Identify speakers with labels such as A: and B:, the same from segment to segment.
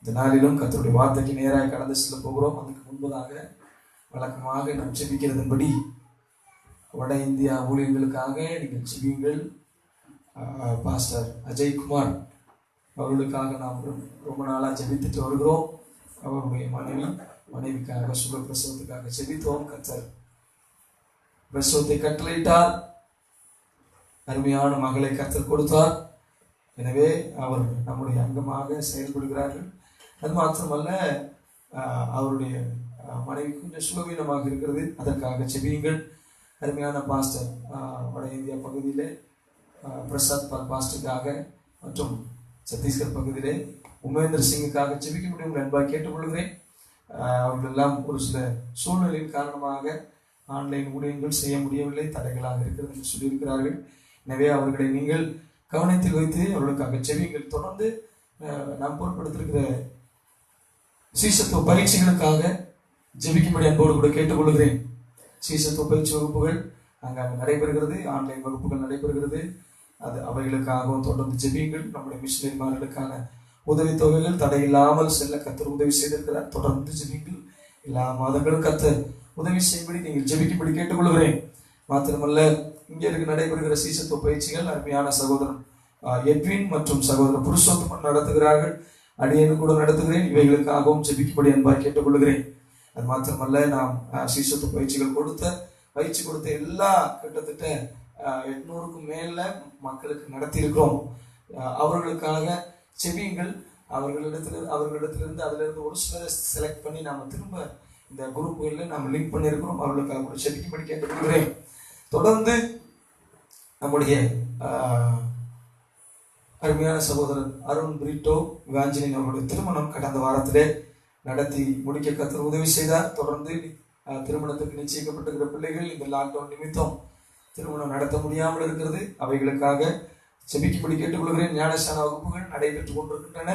A: இந்த நாளிலும் கர்த்தருடைய வார்த்தைக்கு நேராக கடந்து செல்ல போகிறோம். அதுக்கு முன்பதாக வழக்கமாக நாம் செபிக்கிறதன்படி வட இந்தியா ஊழியர்களுக்காக நீங்கள் செபியுங்கள். பாஸ்டர் அஜய்குமார் அவர்களுக்காக நாம் ரொம்ப நாளாக ஜெபித்துட்டு வருகிறோம். அவருடைய மனைவிக்காக சுக பிரசவத்துக்காக செபித்தோம். கர்த்தர் பிரசவத்தை கட்டளையிட்டார். அருமையான மகளை கர்த்தர் கொடுத்தார். எனவே அவர் நம்முடைய அங்கமாக செயல்படுகிறார்கள். அது மாத்திரமல்ல, அவருடைய மனைவி கொஞ்சம் சுகவீனமாக இருக்கிறது. அதற்காக செபியுங்கள். அருமையான பாஸ்டர் வட இந்தியா பகுதியிலே பிரசாத் பால் பாஸ்டருக்காக மற்றும் சத்தீஸ்கர் பகுதியிலே உமேந்திர சிங்குக்காக செபிக்க முடியும் நண்பாக கேட்டுக்கொள்கிறேன். அவர்கள் எல்லாம் ஒரு சில சூழ்நிலையின் காரணமாக ஆன்லைன் ஊழியங்கள் செய்ய முடியவில்லை, தடைகளாக இருக்கிறது என்று சொல்லியிருக்கிறார்கள். எனவே அவர்களை நீங்கள் கவனத்தில் வைத்து அவர்களுக்காக செவியுங்கள். தொடர்ந்து நாம் பொருட்படுத்திருக்கிற சீசத்துவ பயிற்சிகளுக்காக ஜெபிக்கும்படி அன்போடு கூட கேட்டுக்கொள்கிறேன். சீசத்துவ பயிற்சி வகுப்புகள் அங்கே நடைபெறுகிறது, ஆன்லைன் வகுப்புகள் நடைபெறுகிறது. அது அவைகளுக்காகவும் தொடர்ந்து ஜெபியுங்கள். நம்முடைய மிஷனரிமார்களுக்கான உதவித்தொகைகள் தடையில்லாமல் செல்ல கர்த்தர் உதவி செய்திருக்கிறார். தொடர்ந்து ஜெபியுங்கள். எல்லா மாதங்களும் கர்த்தர் உதவி செய்யும்படி நீங்கள் ஜெபிக்கும்படி கேட்டுக்கொள்கிறேன். மாத்திரமல்ல, இங்கே நடைபெறுகிற சீசத்துவ பயிற்சிகள் அருமையான சகோதரன் எட்வின் மற்றும் சகோதரன் புருஷோத்தமன் நடத்துகிறார்கள். அடியேனு கூட நடத்துகிறேன். இவைகளுக்காகவும் ஜெபிக்கும்படி அன்பாக கேட்டுக்கொள்கிறேன். அது மாத்திரமல்ல, நாம் சீசத்துவ பயிற்சிகள் பயிற்சி கொடுத்த எல்லா கிட்டத்தட்ட 800க்கும் மேல மக்களுக்கு நடத்தி இருக்கிறோம். அவர்களுக்காக செபியுங்கள். அவர்களிடத்திலிருந்து அதிலிருந்து ஒரு சிலரை செலக்ட் பண்ணி நாம் திரும்ப இந்த குரூப்புகளில் நாம் லிங்க் பண்ணியிருக்கிறோம். அவர்களுக்காக கூட செபிக்கும்படி கேட்டுக்கொள்கிறேன். தொடர்ந்து நம்முடைய அருமையான சகோதரர் அருண் பிரிட்டோ வாஞ்சலின் அவருடைய திருமணம் கடந்த வாரத்திலே நடத்தி முடிக்க கர்த்தர் உதவி செய்தார். தொடர்ந்து திருமணத்துக்கு நிச்சயிக்கப்பட்டிருக்கிற பிள்ளைகள் இந்த லாக்டவுன் நிமித்தம் திருமணம் நடத்த முடியாமல் இருக்கிறது. அவைகளுக்காக செபிக்கும்படி கேட்டுக்கொள்கிறேன். ஞானஸ்தான வகுப்புகள் நடைபெற்றுக் கொண்டிருக்கின்றன.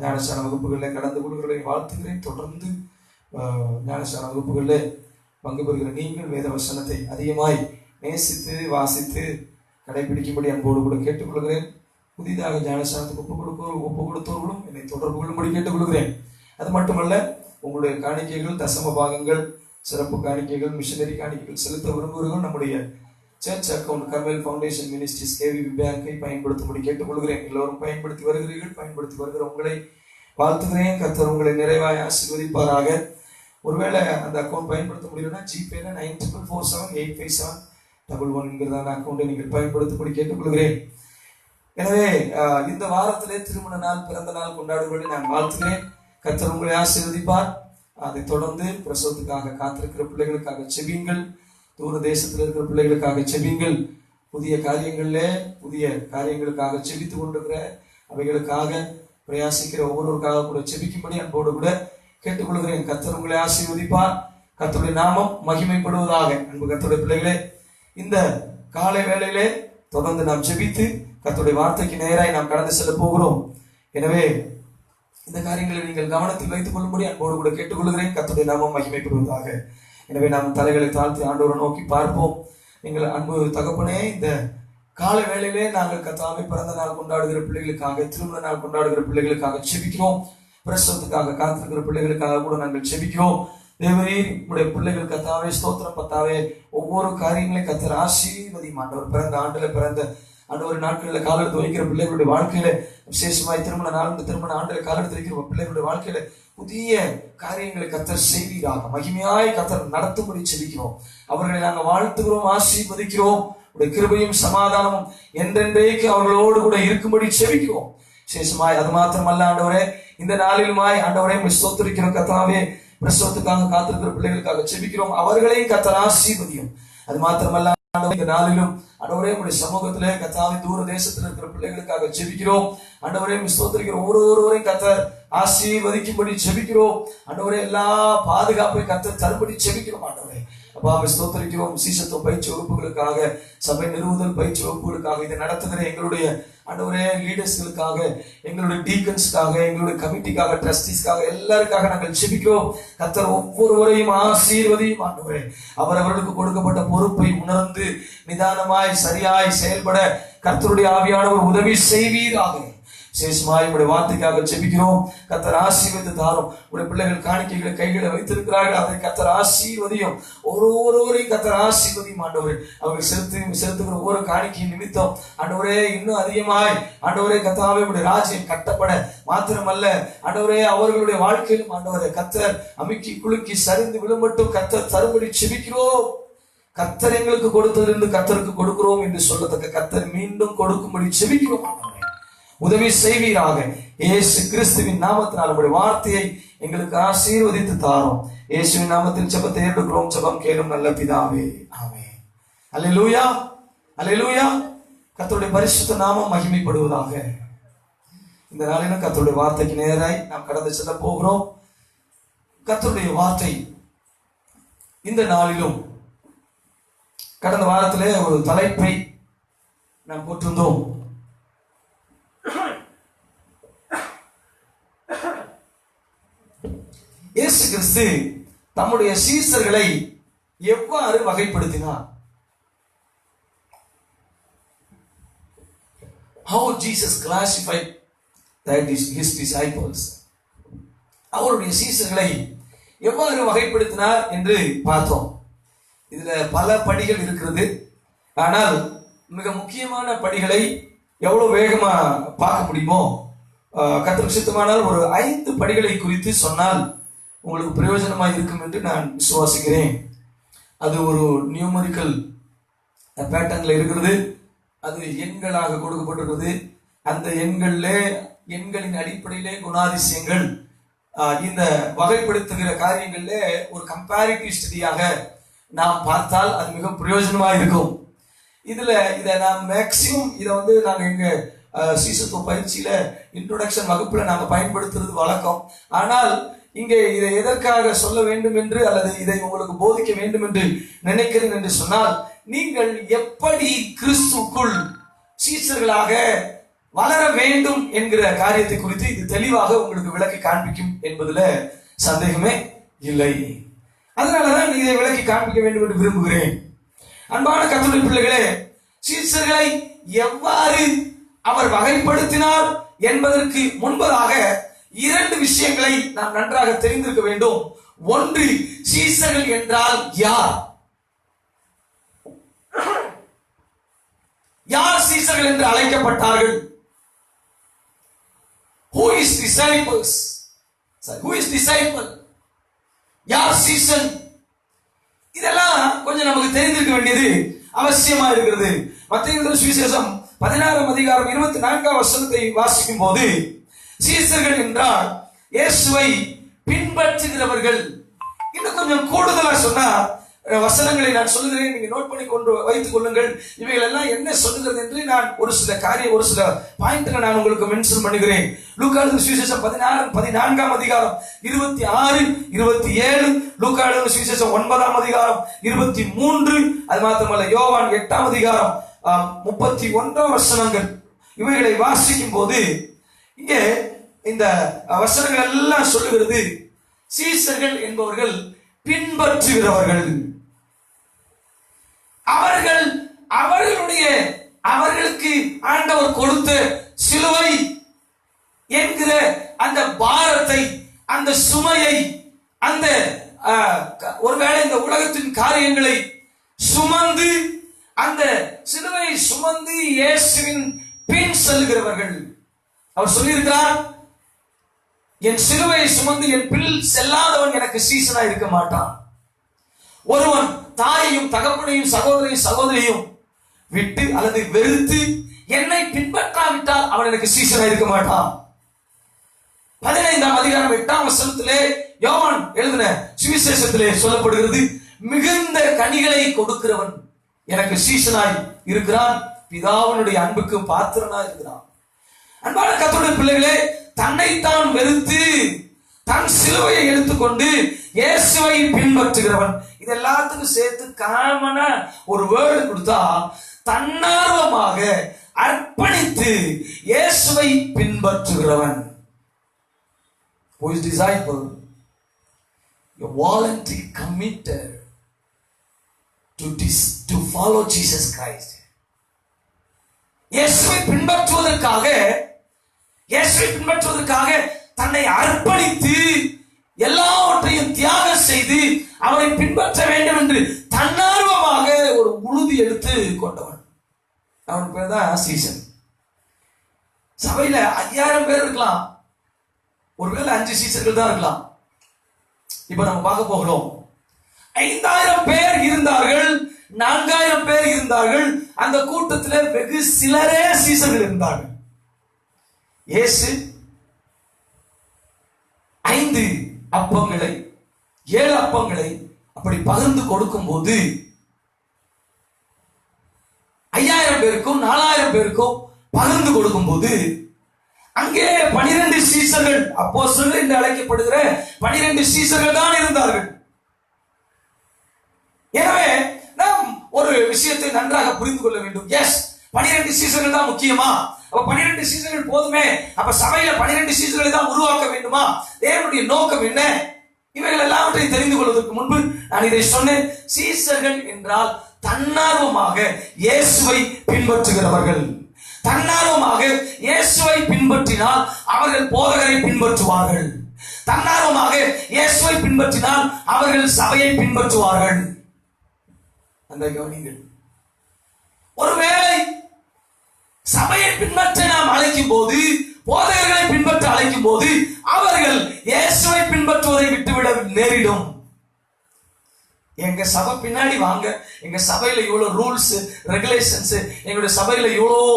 A: ஞானஸ்தான வகுப்புகளில் கலந்து கொள்கிறதை வாழ்த்துகிறேன். தொடர்ந்து ஞானஸ்தான வகுப்புகளில் பங்கு பெறுகிற நீங்கள் வேத வசனத்தை அதிகமாய் நேசித்து வாசித்து கடைபிடிக்கும்படி அன்போடு கூட கேட்டுக்கொள்கிறேன். புதிதாக ஞானஸ்தானத்துக்கு ஒப்பு கொடுத்தவர்களும் என்னை தொடர்பு கொள்ளும்படி கேட்டுக்கொள்கிறேன். அது மட்டுமல்ல, உங்களுடைய காணிக்கைகள், தசம பாகங்கள், சிறப்பு காணிக்கைகள், மிஷனரி காணிக்கைகள் செலுத்த விரும்புகிறவர்கள் நம்முடைய church account Carmel foundation ministries KVB பேங்கை பயன்படுத்தும்படி கேட்டுக்கொள்கிறேன். எல்லோரும் பயன்படுத்தி வருகிறீர்கள். பயன்படுத்தி வருகிற உங்களை வாழ்த்துகிறேன். கர்த்தர் உங்களை நிறைவாய் ஆசீர்வதிப்பாராக. ஒருவேளை அந்த அக்கௌண்ட் பயன்படுத்த முடியலன்னா ஜிபேல 94478571 என்கிறதான அக்கௌண்டை நீங்கள் பயன்படுத்தும்படி கேட்டுக்கொள்கிறேன். எனவே இந்த வாரத்திலே திருமண நாள், பிறந்த நாள் கொண்டாடுவதை நான் வாழ்த்துகிறேன். கர்த்தர் உங்களை ஆசீர்வதிப்பார். அதை தொடர்ந்து பிரசவத்துக்காக காத்திருக்கிற பிள்ளைகளுக்காக செபியுங்கள். தூர தேசத்தில் இருக்கிற பிள்ளைகளுக்காக செபியுங்கள். புதிய காரியங்களுக்காக செபித்து கொண்டிருக்கிற அவைகளுக்காக பிரயாசிக்கிற ஒவ்வொருவருக்காக கூட செபிக்கும்படி அன்போடு கூட கேட்டுக்கொள்கிறேன். கர்த்தர் உங்களை ஆசீர்வதிப்பார். கர்த்தருடைய நாமம் மகிமைப்படுவதாக. அன்பு கர்த்தருடைய பிள்ளைகளே, இந்த காலை வேளையிலே தொடர்ந்து நாம் செபித்து கர்த்தருடைய வார்த்தைக்கு நேராய் நாம் கடந்து செல்ல போகிறோம். எனவே இந்த காரியங்களை நீங்கள் கவனத்தில் வைத்துக் கொள்ளும்படி அன்போடு கூட கேட்டுக்கொள்கிறேன். கர்த்தருடைய நாமம் மகிமைப்படுவதாக. எனவே நாம் தலைகளை தாழ்த்தி ஆண்டவரை நோக்கி பார்ப்போம். நீங்கள் அன்பு தகப்பனே, இந்த காலை வேளையிலே நாங்கள் கர்த்தாவே பிறந்த நாள் கொண்டாடுகிற பிள்ளைகளுக்காக, திருமண நாள் கொண்டாடுகிற பிள்ளைகளுக்காக செபிக்கிறோம். பிரசவத்துக்காக காத்திருக்கிற பிள்ளைகளுக்காக கூட நாங்கள் செபிக்கிறோம். தேவரீர் உடைய பிள்ளைகள் கர்த்தாவே ஸ்தோத்திரம் பத்தாவே ஒவ்வொரு காரியங்களையும் கர்த்தர் ஆசீர்வதியும். ஆண்டவர் பிறந்த ஆண்டவர் நாட்களில் காலெடுத்து வைக்கிற பிள்ளைகளுடைய வாழ்க்கையில விசேஷமாய் திருமண ஆண்டுல காலெடுத்து வைக்கிற பிள்ளைகளுடைய வாழ்க்கையில புதிய காரியங்களை கர்த்தர் செய்வீராக. மகிமையாய் கர்த்தர் நடத்தும்படி செபிக்கிறோம். அவர்களை நாங்கள் வாழ்த்துகிறோம், ஆசீர்வதிக்கிறோம். உடைய கிருபையும் சமாதானமும் என்றென்றைக்கு அவர்களோடு கூட இருக்கும்படி செபிக்கிறோம். விசேஷமாய் அது மாத்திரமல்ல ஆண்டவரே, இந்த நாளிலுமாய் ஆண்டவரே ஸ்தோத்திரிக்கிறோம். கர்த்தாவே பிரசவத்துக்காக காத்திருக்கிற பிள்ளைகளுக்காக செபிக்கிறோம். அவர்களையும் கர்த்தர் ஆசீர்வதியும். அது மாத்திரமல்ல இந்த நாளிலும் ஆண்டவரே உடைய சமூகத்திலே கர்த்தாவே தூர தேசத்தில் இருக்கிற பிள்ளைகளுக்காக ஜெபிக்கிறோம். ஆண்டவரே ஸ்தோத்திரிக்கிறோம். ஒவ்வொருவரையும் கர்த்தர் ஆசீர்வதிக்கும்படி ஜெபிக்கிறோம். ஆண்டவரே எல்லா பாதுகாப்பை கர்த்தர் தரும்படி ஜெபிக்கிறோம். ஆண்டவரே அப்பாவை ஸ்தோத்திரிக்கிறோம். சீசத்துவ பயிற்சி வகுப்புகளுக்காக, சபை நிறுவுதல் பயிற்சி வகுப்புகளுக்காக, இதை நடத்துகிற எங்களுடைய ஆண்டவரே லீடர்ஸ்களுக்காக, எங்களுடைய டீக்கன்ஸ்க்காக, எங்களுடைய கமிட்டிக்காக, ட்ரஸ்டீஸ்க்காக எல்லாருக்காக நாங்கள் ஜெபிக்கிறோம். கர்த்தர் ஒவ்வொருவரையும் ஆசீர்வதியும். ஆண்டவரே அவரவர்களுக்கு கொடுக்கப்பட்ட பொறுப்பை உணர்ந்து நிதானமாய் சரியாய் செயல்பட கர்த்தருடைய ஆவியானவர் உதவி செய்வீராக. விசேஷமாய் உடைய வார்த்தைக்காக ஜெபிக்கிறோம். கர்த்தர் ஆசீர்வதித்து தாரும். உடைய பிள்ளைகள் காணிக்கைகளை கைகளை வைத்திருக்கிறார்கள், அதை கர்த்தர் ஆசீர்வதியும். ஒருவரையும் கர்த்தர் ஆசீர்வதியும் ஆண்டவரே. அவர்கள் செலுத்துகிற ஒவ்வொரு காணிக்கையின் நிமித்தம் ஆண்டவரே இன்னும் அதிகமாய் ஆண்டவரே கர்த்தாவே உடைய ராஜ்யம் கட்டப்பட மாத்திரமல்ல ஆண்டவரே அவர்களுடைய வாழ்க்கையிலும் ஆண்டவரே கர்த்தர் அமுக்கி குலுக்கி சரிந்து விழும்பட்டும் கர்த்தர் தரும்படி ஜெபிக்கிறோம். கர்த்தர் எங்களுக்கு கொடுத்ததிலிருந்து கர்த்தருக்கு கொடுக்கிறோம் என்று சொல்லத்தக்க கர்த்தர் மீண்டும் கொடுக்கும்படி ஜெபிக்கிறோம். உதவி செய்வீராக. இயேசு கிறிஸ்துவின் நாமத்தினால் நம்முடைய வார்த்தையை எங்களுக்கு ஆசீர்வதித்து தாரும். இயேசுவின் நாமத்தில் ஜெபத்தை ஏற்றுக்கிறோம். ஜெபம் கேளும் நல்ல பிதாவே, ஆமென். அல்லேலூயா, அல்லேலூயா. கர்த்தருடைய பரிசுத்த நாமம் மகிமைப்படுவதாக. இந்த நாளிலும் கர்த்தருடைய வார்த்தைக்கு நேராய் நாம் கடந்து செல்ல போகிறோம். கர்த்தருடைய வார்த்தை இந்த நாளிலும் கடந்த வாரத்திலே ஒரு தலைப்பை நாம் போட்டிருந்தோம். இயேசு கிறிஸ்து தம்முடைய சீசர்களை எவ்வாறு வகைப்படுத்தினார்? How Jesus classified his disciples. அவருடைய சீசர்களை எவ்வாறு வகைப்படுத்தினார் என்று பார்த்தோம். இதுல பல படிகள் இருக்கிறது. ஆனால் மிக முக்கியமான படிகளை எவ்வளவு வேகமா பார்க்க முடியுமோ கர்த்தருக்கு சித்தமானால் ஒரு 5 படிகளை குறித்து சொன்னால் உங்களுக்கு பிரயோஜனமா இருக்கும் என்று நான் விசுவாசிக்கிறேன். அது ஒரு நியூமரிக்கல் பேட்டர்ன்ல இருக்கிறது. அது எண்களாக கொடுக்கப்பட்டிருக்கிறது. அந்த எண்களின் அடிப்படையிலே குணாதிசயங்கள் இந்த வகைப்படுத்துகிற காரியங்கள்ல ஒரு கம்பேரிட்டிவ் ஸ்டடியாக நாம் பார்த்தால் அது மிக பிரயோஜனமா இருக்கும். இதை நாம் மேக்சிமம் நாங்க எங்க சீசத்துவ பயிற்சியில இன்ட்ரோடக்ஷன் வகுப்புல நாங்க பயன்படுத்துறது வழக்கம். ஆனால் இங்கே இதை எதற்காக சொல்ல வேண்டும் என்று அல்லது இதை உங்களுக்கு போதிக்க வேண்டும் என்று நினைக்கிறேன் என்று சொன்னால், நீங்கள் எப்படி கிறிஸ்துவுக்குள் சீசர்களாக வளர வேண்டும் என்கிற காரியத்தை குறித்து இது தெளிவாக உங்களுக்கு விளக்கி காண்பிக்கும் என்பதுல சந்தேகமே இல்லை. அதனாலதான் இதை விளக்கி காண்பிக்க வேண்டும் என்று விரும்புகிறேன். அன்பான கர்த்தருடைய பிள்ளைகளே, சீசர்களை எவ்வாறு அவர் வகைப்படுத்தினார் என்பதற்கு முன்பதாக 2 விஷயங்களை நாம் நன்றாக தெரிந்திருக்க வேண்டும். ஒன்று, சீசர்கள் என்றால் யார்? யார் சீசர்கள் என்று அழைக்கப்பட்டார்கள்? Who is disciples? Who is disciple? யார் சீசன்? இதெல்லாம் கொஞ்சம் நமக்கு தெரிந்திருக்க வேண்டியது அவசியமா இருக்கிறது. மத்தேயு சுவிசேஷம் 16ஆம் அதிகாரம் 24ஆம் வசனத்தை வாசிக்கும் போது, சீசர்கள் என்றால் இயேசுவை பின்பற்றுகிறவர்கள். இன்னும் கொஞ்சம் கூடுதலா சொன்னா வசனங்களை நான் சொல்லுகிறேன், நீங்க நோட் பண்ணி கொண்டு வைத்துக் கொள்ளுங்கள். இவைகள் எல்லாம் என்ன சொல்லுகிறது என்று நான் ஒரு சில பாயிண்ட்களை நான் உங்களுக்கு மென்ஷன் பண்ணுகிறேன். லூக்கா எழுதின சுவிசேஷம் 14ஆம் அதிகாரம் 26, 27, லூக்கா எழுதின சுவிசேஷம் 9ஆம் அதிகாரம் 23, அது மாத்திரமல்ல யோவான் 8ஆம் அதிகாரம் 31ஆம் வசனங்கள். இவைகளை வாசிக்கும் போது இங்கே இந்த வசனங்கள் எல்லாம் சொல்லுகிறது, சீசர்கள் என்பவர்கள் பின்பற்றுகிறவர்கள். அவர்களுக்கு ஆண்டவர் கொடுத்த சிலுவை என்கிற அந்த பாரத்தை, அந்த சுமையை, அந்த ஒருவேளை இந்த உலகத்தின் காரியங்களை சுமந்து, அந்த சிலுவையை சுமந்து இயேசுவின் பின் செல்கிறவர்கள். அவர் சொல்லியிருக்கிறார், என் சிலுவையை சுமந்து என் பின் செல்லாதவன் எனக்கு சீசனா இருக்க மாட்டான். ஒருவன் தாயையும் தகப்பனையும் சகோதரியையும் விட்டு அல்லது வெறுத்து என்னை பின்பற்றாவிட்டால் அவன் எனக்கு சீசனா இருக்க மாட்டான். 15ஆம் அதிகாரம் 8ஆம் வசனத்திலே யோவான் எழுதின சுவிசேஷத்திலே சொல்லப்படுகிறது, மிகுந்த கனிகளை கொடுக்கிறவன் எனக்கு சீசனாய் இருக்கிறான், பிதாவினுடைய அன்புக்கு பாத்திரனாய் இருக்கிறான். அன்பான கர்த்தருடைய பிள்ளைகளே, தன்னைத்தான் வெறுத்து தன் சிலுவையை எடுத்துக்கொண்டு இயேசுவை பின்பற்றுகிறவன், இது எல்லாத்துக்கும் சேர்த்து காமனா ஒரு வேர்டு கொடுத்தா, தன்னார்வமாக அர்ப்பணித்து இயேசுவை பின்பற்றுகிறவன். Who is disciple? You voluntarily committed to follow Jesus Christ. இயேசுவை பின்பற்றுவதற்காக இயேசுவை பின்பற்றுவதற்காக தன்னை அர்ப்பணித்து எல்லாவற்றையும் தியாகம் செய்து அவரை பின்பற்ற வேண்டும் என்று தன்னார்வமாக ஒரு உறுதி எடுத்து கொண்டவன். அவனுக்கு பேர் தான் சீசன். சபையில 5000 பேர் இருக்கலாம், ஒருவேளை 5 சீசர்கள் தான் இருக்கலாம். இப்ப நம்ம பார்க்க போகிறோம். 5000 பேர் இருந்தார்கள், 4000 பேர் இருந்தார்கள். அந்த கூட்டத்தில் வெகு சிலரே சீசர்கள் இருந்தார்கள். இயேசு 5 அப்பங்களை 7 அப்பங்களை அப்படி பகிர்ந்து கொடுக்கும் போது 5000 பேருக்கும் 4000 பேருக்கும் பகிர்ந்து கொடுக்கும் போது அங்கே 12 சீசர்கள், அப்போஸ்தலர்கள் என்று அழைக்கப்படுகிற 12 சீசர்கள் தான் இருந்தார்கள். எனவே நாம் ஒரு விஷயத்தை நன்றாக புரிந்து கொள்ள வேண்டும். எஸ், 12 சீசர்கள் தான் முக்கியமா? அப்ப 12 சீசர்கள் போதுமே? அப்ப சபையில 12 சீசர்களை தான் உருவாக்க வேண்டுமா? தேவனுடைய நோக்கம் என்ன? இவைகள் எல்லாவற்றையும் தெரிந்து கொள்வதற்கு முன்பு நான் இதை சொன்னேன். சீசர்கள் என்றால் தன்னார்வமாக இயேசுவை பின்பற்றுகிறவர்கள். தன்னார்வமாக இயேசுவை பின்பற்றினால் அவர்கள் போதகரை பின்பற்றுவார்கள். தன்னார்வமாக இயேசுவை பின்பற்றினால் அவர்கள் சபையை பின்பற்றுவார்கள். அந்த கவனிங்கள். ஒருவேளை சபையை பின்பற்ற நாம் அழைக்கும் போது, போதகர்களை பின்பற்ற அழைக்கும் போது அவர்கள் இயேசுவை பின்பற்றுவதை விட்டுவிட நேரிடும். எங்க சபை பின்னாடி வாங்க, எங்க சபையில இவ்வளவு ரூல்ஸ் ரெகுலேஷன்ஸ், எங்களுடைய சபையில இவ்வளவு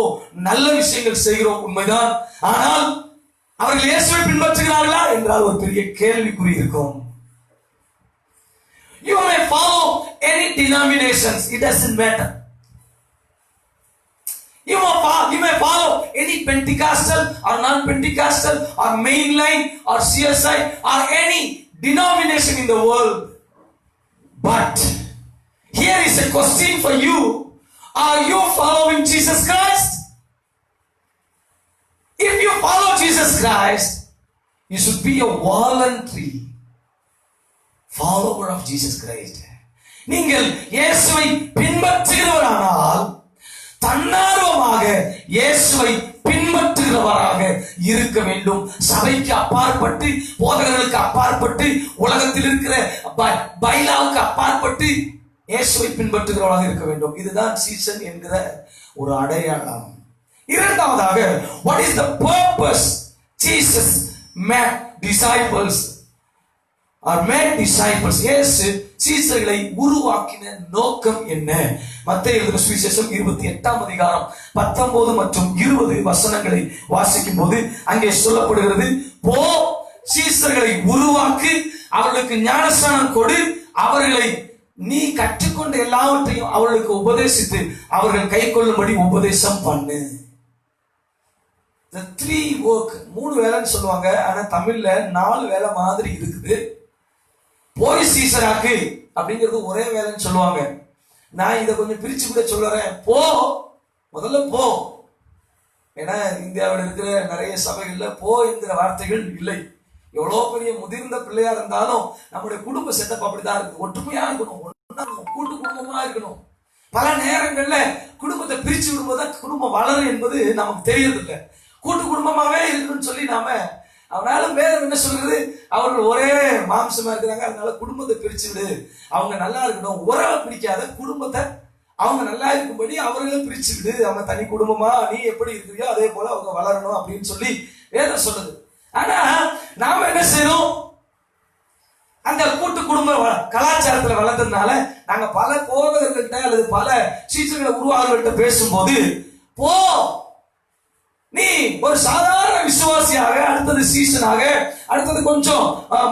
A: நல்ல விஷயங்கள் செய்கிறோம், உண்மைதான். ஆனால் அவர்கள் இயேசுவை பின்பற்றுகிறார்களா என்றால் ஒரு பெரிய கேள்விக்குறி இருக்கும். You may follow any denominations, it doesn't matter. You may follow any Pentecostal or non-Pentecostal or mainline or CSI or any denomination in the world. But here is a question for you. Are you following Jesus Christ? If you follow Jesus Christ, you should be a voluntary follower of Jesus Christ. நீங்கள் இயேசுவை பின்பற்றுகிறவரானால் தன்னார்வமாக இயேசுவை பின்பற்றுகிறவராக இருக்க வேண்டும். சபைக்கு அப்பாற்பட்டு, போதகர்களுக்கு அப்பாற்பட்டு, உலகத்தில் இருக்கிற பைலாவுக்கு அப்பாற்பட்டு இயேசுவை பின்பற்றுகிறவராக இருக்க வேண்டும். இதுதான் சீசன் என்கிற ஒரு அடையாளம். இரண்டாவதாக, what is the purpose Jesus made disciples or made disciples? இயேசு சீசர்களை உருவாக்கின நோக்கம் என்ன? மத்தேயு எழுதின சுவிசேஷம் 28ஆம் அதிகாரம் 19 மற்றும் 20 வசனங்களை வாசிக்கும் போது அங்கே சொல்லப்படுகிறது, போ, சீசர்களை உருவாக்கு, அவர்களுக்கு ஞானஸ்நானம் கொடு, அவர்களை நீ கற்றுக்கொண்ட எல்லாவற்றையும் அவர்களுக்கு உபதேசித்து அவர்கள் கை கொள்ளும்படி உபதேசம் பண்ணு. The 3 work, 3 வேலைன்னு சொல்லுவாங்க, ஆனா தமிழ்ல 4 வேலை மாதிரி இருக்குது. போய் சீசராக்கு அப்படிங்கிறது ஒரே வேலைன்னு சொல்லுவாங்க. நான் இதை கொஞ்சம் பிரிச்சு கூட சொல்லுறேன். போ, முதல்ல போ. ஏன்னா இந்தியாவில் இருக்கிற நிறைய சபைகள்ல போ என்கிற வார்த்தைகள் இல்லை. எவ்வளவு பெரிய முதிர்ந்த பிள்ளையா இருந்தாலும் நம்முடைய குடும்ப செட்டப் அப்படிதான் இருக்கு. ஒற்றுமையா இருக்கணும், கூட்டு குடும்பமா இருக்கணும். பல நேரங்கள்ல குடும்பத்தை பிரிச்சு விடும்போது குடும்பம் வளரும் என்பது நமக்கு தெரியறதில்லை. கூட்டு குடும்பமாவே இருக்கணும்னு சொல்லி நாம, அவனால வேதம் என்ன சொல்றது, அவர்கள் ஒரே மாம்சமா இருக்கிறாங்க, அதனால குடும்பத்தை பிரிச்சு விடு, அவங்க நல்லா இருக்கணும். உறவை பிடிக்காத குடும்பத்தை அவங்க நல்லா இருக்கும்படி அவர்களும் பிரிச்சு விடு, அவங்க தனி குடும்பமா நீ எப்படி இருக்கிறியோ அதே போல அவங்க வளரணும் அப்படின்னு சொல்லி வேதம் சொல்லுது. ஆனா நாம என்ன செய்யறோம், அந்த கூட்டு குடும்ப கலாச்சாரத்துல வளர்ந்ததுனால நாங்க பல போதகர்கள்ட்ட அல்லது பல சீசர்களை உருவாளர்கள்ட்ட பேசும்போது, போ, நீ ஒரு சாதாரண விசுவாசியாக, அடுத்தது சீசனாக, அடுத்தது கொஞ்சம்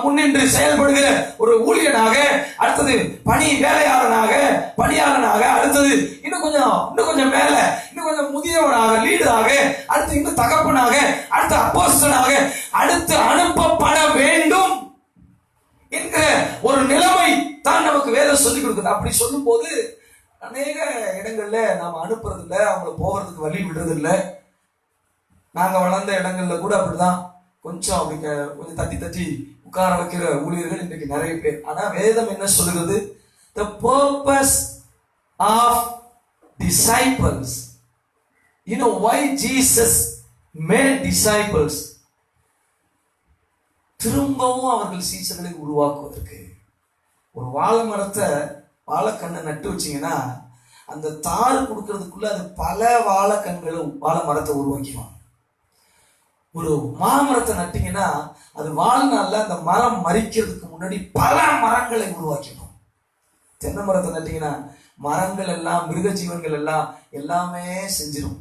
A: முன்னின்று செயல்படுகிற ஒரு ஊழியனாக, அடுத்தது பணி வேலையாளனாக, பணியாளனாக, அடுத்தது இன்னும் கொஞ்சம் மேல, இன்னும் கொஞ்சம் முதியவனாக, லீடராக, அடுத்து இன்னும் தகப்பனாக, அடுத்து அப்போஸ்தலனாக, அடுத்து அனுப்பப்பட வேண்டும் என்கிற ஒரு நிலைமை தான் நமக்கு வேதம் சொல்லிக் கொடுக்குது. அப்படி சொல்லும் போது அநேக இடங்கள்ல நாம அனுப்புறது இல்லை, அவங்களை போகிறதுக்கு வழி விடுறது இல்லை. நாங்க வளர்ந்த இடங்கள்ல கூட அப்படிதான் கொஞ்சம் அப்படி கொஞ்சம் தட்டி தட்டி உட்கார வைக்கிற ஊழியர்கள் இன்றைக்கு நிறைய பேர். ஆனா வேதம் என்ன சொல்லுகிறது, the purpose of disciples, you know why Jesus made disciples. திரும்பவும் அவர்கள் சீசர்களை உருவாக்குவதற்கு. ஒரு வாழை மரத்தை வாழைக்கண்ணை நட்டு வச்சீங்கன்னா அந்த தாறு கொடுக்கறதுக்குள்ள அது பல வாழைக்கண்களும் வாழை மரத்தை உருவாக்கிடும். ஒரு மாமரத்தை நட்டீங்கன்னா அது வாழ்நாள்ல அந்த மரம் மரிக்கிறதுக்கு முன்னாடி பல மரங்களை உருவாக்கிடும். தென்னை மரத்தை நட்டீங்கன்னா மரங்கள் எல்லாம் மிருக ஜீவன்கள் எல்லாம் எல்லாமே செஞ்சிடும்.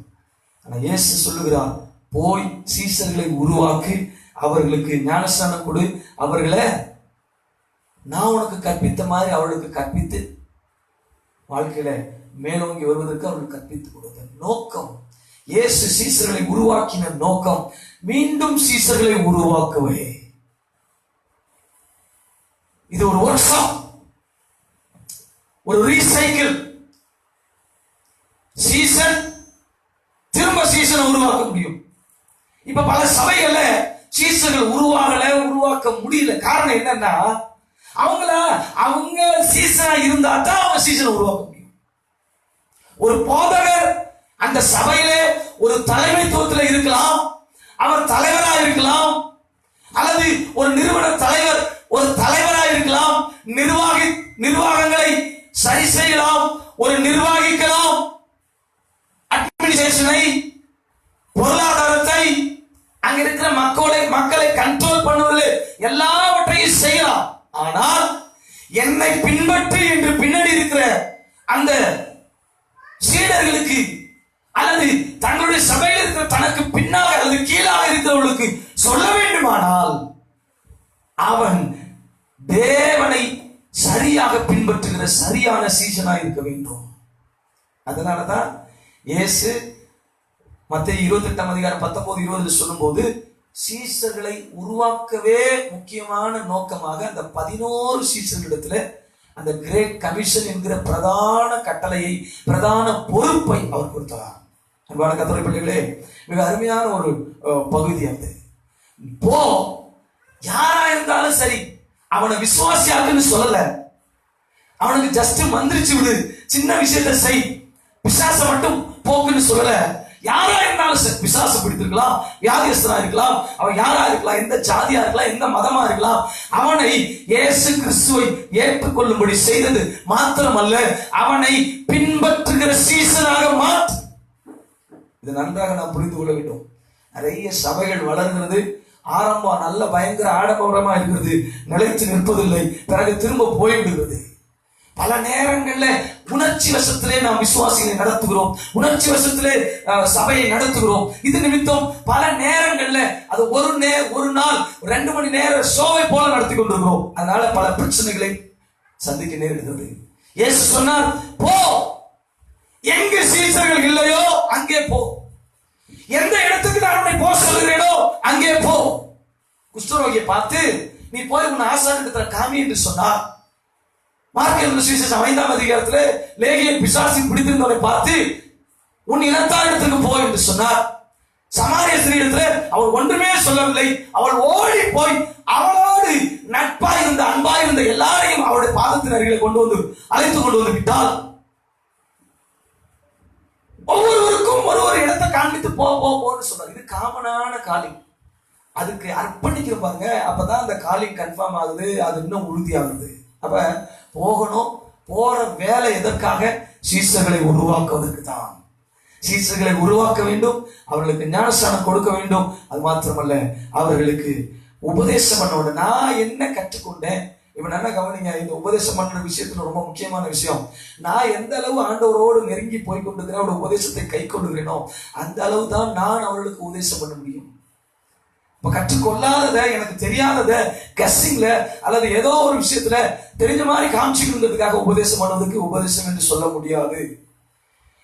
A: ஆனா இயேசு சொல்லுகிறார், போய் சீசர்களை உருவாக்கி அவர்களுக்கு ஞானஸ்நானம் கொடு, அவர்களை நான் உனக்கு கற்பித்த மாதிரி அவர்களுக்கு கற்பித்து வாழ்க்கையில மேலோங்கி வருவதற்கு அவர்களுக்கு கற்பித்து கொடுத்த நோக்கம். இயேசு சீசர்களை உருவாக்கின நோக்கம் மீண்டும் சீசர்களை உருவாக்கவே. இது ஒரு வருஷம், ஒரு ரீசைக்கிள். சீசன் திரும்ப சீசனை உருவாக்க முடியும். இப்ப பல சபைகள்ல சீசர்கள் உருவாக்க முடியல. காரணம் என்னன்னா அவங்க சீசனா இருந்தா தான் அவங்க சீசனை உருவாக்க முடியும். ஒரு போதகர் அந்த சபையிலே ஒரு தலைமைத்துவத்தில் இருக்கலாம், அவர் தலைவராக இருக்கலாம், அல்லது ஒரு நிறுவன தலைவர் ஒரு தலைவராக இருக்கலாம், நிர்வாகங்களை சரி செய்யலாம், ஒரு நிர்வாகிக்கலாம், அட்மினிஸ்ட்ரேஷனை, பொருளாதாரத்தை, அங்க இருக்கிற மக்களை கண்ட்ரோல் பண்ணுவதில் எல்லாவற்றையும் செய்யலாம். ஆனால் என்னை பின்பற்று என்று பின்னாடி இருக்கிற அந்த சீடர்களுக்கு அல்லது தங்களுடைய சபையில் இருக்கிற தனக்கு பின்னாக அல்லது கீழாக இருக்கிறவர்களுக்கு சொல்ல வேண்டுமானால் அவன் தேவனை சரியாக பின்பற்றுகிற சரியான சீசனாக இருக்க வேண்டும். அதனாலதான் இயேசு மத்தேயு 28:19-20 சொல்லும்போது சீசர்களை உருவாக்கவே முக்கியமான நோக்கமாக அந்த 11 சீசர்களிடத்துல அந்த கிரேட் கமிஷன் என்கிற பிரதான கட்டளையை, பிரதான பொறுப்பை அவர் கொடுத்தார். அன்பான கர்த்தருடைய பிள்ளைகளே, மிக அருமையான ஒரு பகுதி அது. போ, யாரா இருந்தாலும் சரி, அவனை விசுவாசியாக்குன்னு சொல்லல, அவனுக்கு ஜஸ்ட் மந்திரிச்சு விடு, சின்ன விஷயத்தை செய், பிசாச மட்டும் போக்குன்னு சொல்லல. யாரா இருந்தாலும் சரி, பிசாசு பிடித்திருக்கலாம், வியாதியஸ்தனா இருக்கலாம், அவன் யாரா இருக்கலாம், எந்த ஜாதியா இருக்கலாம், எந்த மதமா இருக்கலாம், அவனை இயேசு கிறிஸ்துவை ஏற்றுக்கொள்ளும்படி செய்தது மாத்திரமல்ல, அவனை பின்பற்றுகிற சீசனாக மாற்று. இது நன்றாக நாம் புரிந்து கொள்ள வேண்டும். நிறைய சபைகள் வளர்கிறது, ஆரம்பம் நல்ல பயங்கர ஆடம்பரமா இருக்கிறது, நிலைத்து நிற்பதில்லை, பிறகு திரும்ப போய்விடுகிறது. பல நேரங்கள்ல உணர்ச்சி வசத்திலே நாம் விசுவாசிகளை நடத்துகிறோம், உணர்ச்சி வசத்திலே சபையை நடத்துகிறோம். இது நிமித்தம் பல நேரங்கள்ல அது ஒரு நாள் 2 மணி நேர ஷோவை போல நடத்தி கொண்டிருக்கிறோம். அதனால பல பிரச்சனைகளை சந்திக்க நேரிடுகிறது. இயேசு சொன்னார், போ, எங்கு சீசர்கள் இல்லையோ அங்கே போ, எந்த இடத்துக்கு நான் உன்னை போக சொல்கிறேனோ அங்கே போ. குஷ்டரோகியை பார்த்து நீ போய் உன் ஆசாரியனிடத்துல காமி என்று சொன்னார். மார்க் எழுதின சுவிசேஷம் 5-ம் லேகியன் பிசாசு பிடித்திருந்தவனை பார்த்து உன் இனத்தாரிடத்துக்கு போ என்று சொன்னார். சமாரிய ஸ்திரீயிடத்துல அவள் ஒன்றுமே சொல்லவில்லை. அவள் ஓடி போய் அவளோடு நட்பாய் இருந்த அன்பாய் இருந்த எல்லாரையும் அவளுடைய பாதத்தின் அருகிலே அழைத்து கொண்டு வந்து விட்டாள். ஒவ்வொருவருக்கும் ஒரு இடத்தை காண்பித்து போன்னு சொன்னார். இது காமனான காலிங். அதுக்கு அர்ப்பணிக்கிற பாருங்க, அப்பதான் அந்த காலிங் கன்ஃபார்ம் ஆகுது, அது இன்னும் உறுதி ஆகுது. அப்ப போகணும். போற வேலை எதற்காக? சீசர்களை உருவாக்குவதற்கு தான். சீசர்களை உருவாக்க வேண்டும், அவர்களுக்கு ஞானஸ்நானம் கொடுக்க வேண்டும். அது மாத்திரமல்ல, அவர்களுக்கு உபதேசம் பண்ண. நான் என்ன கற்றுக்கொண்டேன், இப்ப நல்லா கவனிங்க. இந்த உபதேசம் பண்ற விஷயத்துல ரொம்ப முக்கியமான விஷயம், நான் எந்த அளவு ஆண்டவரோடு நெருங்கி போய் கொண்டிருக்கிறேன், அவருடைய உபதேசத்தை கை கொண்டுகிறேனோ அந்த அளவு தான் நான் அவர்களுக்கு உபதேசம் பண்ண முடியும். கற்றுக்கொள்ளாதத, எனக்கு தெரியாதத கெஸ்ஸிங்ல அல்லது ஏதோ ஒரு விஷயத்துல தெரிஞ்ச மாதிரி காமிச்சுக்கிறதுக்காக உபதேசம் பண்ணுவதற்கு உபதேசம் என்று சொல்ல முடியாது.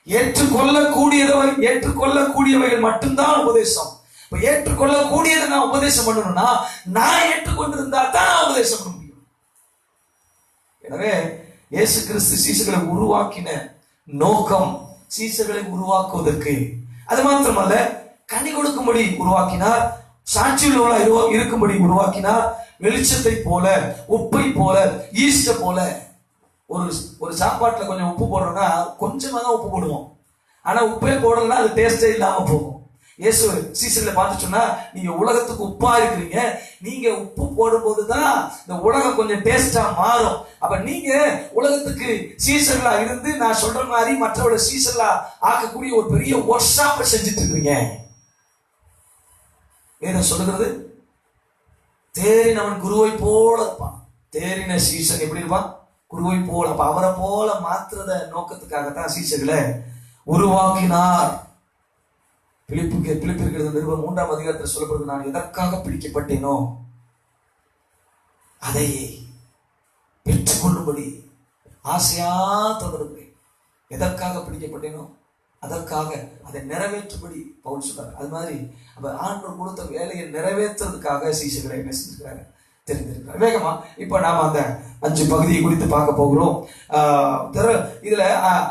A: ஏற்றுக்கொள்ளக்கூடியவைகள் மட்டும்தான் உபதேசம். ஏற்றுக்கொள்ளக்கூடியதை நான் உபதேசம் பண்ணணும்னா நான் ஏற்றுக்கொண்டிருந்தா தான் நான் உபதேசம் பண்ண முடியும். எனவே இயேசு கிறிஸ்து சீசர்களை உருவாக்கின நோக்கம் சீசர்களை உருவாக்குவதற்கு. அது மாத்திரமல்ல, கனி கொடுக்கும்படி உருவாக்கினார், சாட்சியுள்ளவர்களா இருக்கும்படி உருவாக்கினார். வெளிச்சத்தை போல, உப்பை போல, ஈஸ்ட போல. ஒரு சாப்பாட்டுல கொஞ்சம் உப்பு போடுறோம்னா கொஞ்சமா தான் உப்பு போடுவோம். ஆனா உப்பே போடலன்னா அது டேஸ்டே இல்லாம போகும். இயேசு சீசர்களை பார்த்து சொன்னா, நீங்க உலகத்துக்கு உப்பா இருக்கிறீங்க, நீங்க உப்பு போடும் போதுதான் இந்த உலகம் கொஞ்சம் டேஸ்டா மாறும். அப்ப நீங்க உலகத்துக்கு சீசர்களா இருந்து நான் சொல்ற மாதிரி மற்றவர்கள் சீசர்களா ஆக்கக்கூடிய ஒரு பெரிய ஒர்க் ஷாப்பை செஞ்சுட்டு இருக்கிறீங்க. வேதம் சொல்லுகிறது, தேறினவன் குருவை போல இருப்பான். தேறின சீசன் எப்படி இருப்பான்? குருவை போல. அப்ப அவரை போல மாற்றுறத நோக்கத்துக்காகத்தான் சீசர்களை உருவாக்கினார். பிலிப்பியர் நிருபம் 3ஆம் அதிகாரத்தில் சொல்லப்படுது, நான் எதற்காக பிடிக்கப்பட்டேனோ அதை பெற்றுக்கொள்ளும்படி ஆசையா தொடர்புகிறேன். எதற்காக பிடிக்கப்பட்டேனோ அதற்காக அதை நிறைவேற்றும்படி பவுல் சொல்றாரு. அது மாதிரி அப்ப ஆண்டவர் கொடுத்த வேலையை நிறைவேற்றுறதுக்காக சீசர்களை என்ன செஞ்சிருக்கிறாங்க? தெரிந்திருக்கிறார். வேகமா இப்ப நாம அந்த 5 பகுதியை குறித்து பார்க்க போகிறோம். இதுல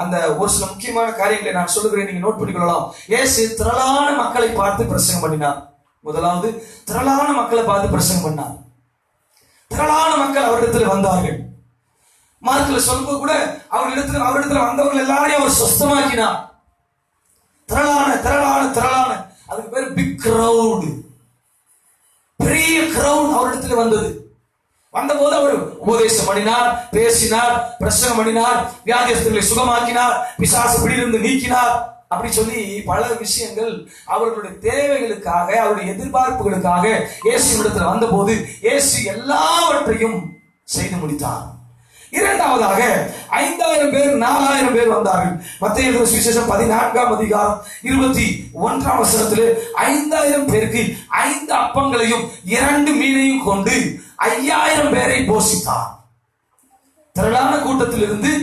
A: அந்த ஒரு சில முக்கியமான காரியங்களை நான் சொல்லுகிறேன், நீங்க நோட் பண்ணிக்கொள்ளலாம். இயேசு திரளான மக்களை பார்த்து பிரசங்கம் பண்ணினார். முதலாவது திரளான மக்களை பார்த்து பிரசங்கம் பண்ணார். திரளான மக்கள் அவரிடத்தில் வந்தார்கள். மார்க்ல சொல்லும்போது கூட அவரிடத்துல வந்தவர்கள் எல்லாரையும் அவர் சொஸ்தமாக்கினார். திரளான திரளான திரளான, அதுக்கு பேர் பிக் கிரவுட். பெரிய கிரவுட் அவரிடத்துல வந்தது. வந்தபோது அவர் உபதேசம் பண்ணினார், பேசினார், பிரசங்கம் பண்ணினார், வியாதியஸ்தர்களை சுகமாக்கினார், பிசாசு பிடியிலிருந்து நீக்கினார். அப்படி சொல்லி பல விஷயங்கள் அவர்களுடைய தேவைகளுக்காக, அவருடைய எதிர்பார்ப்புகளுக்காக இயேசுவிடத்தில் வந்தபோது இயேசு எல்லாவற்றையும் செய்து முடித்தார். இரண்டாவதாக 5000 பேர் 4000 பேர் வந்தார்கள். மத்தேயு எழுதின சுவிசேஷம் 14ஆம் அதிகாரம் 21ஆம் வசனத்திலே 5000 பேருக்கு 5 அப்பங்களையும் 2 மீனையும் கொண்டு 5000 பேரை போஷித்தார். திரளான கூட்டத்திலிருந்து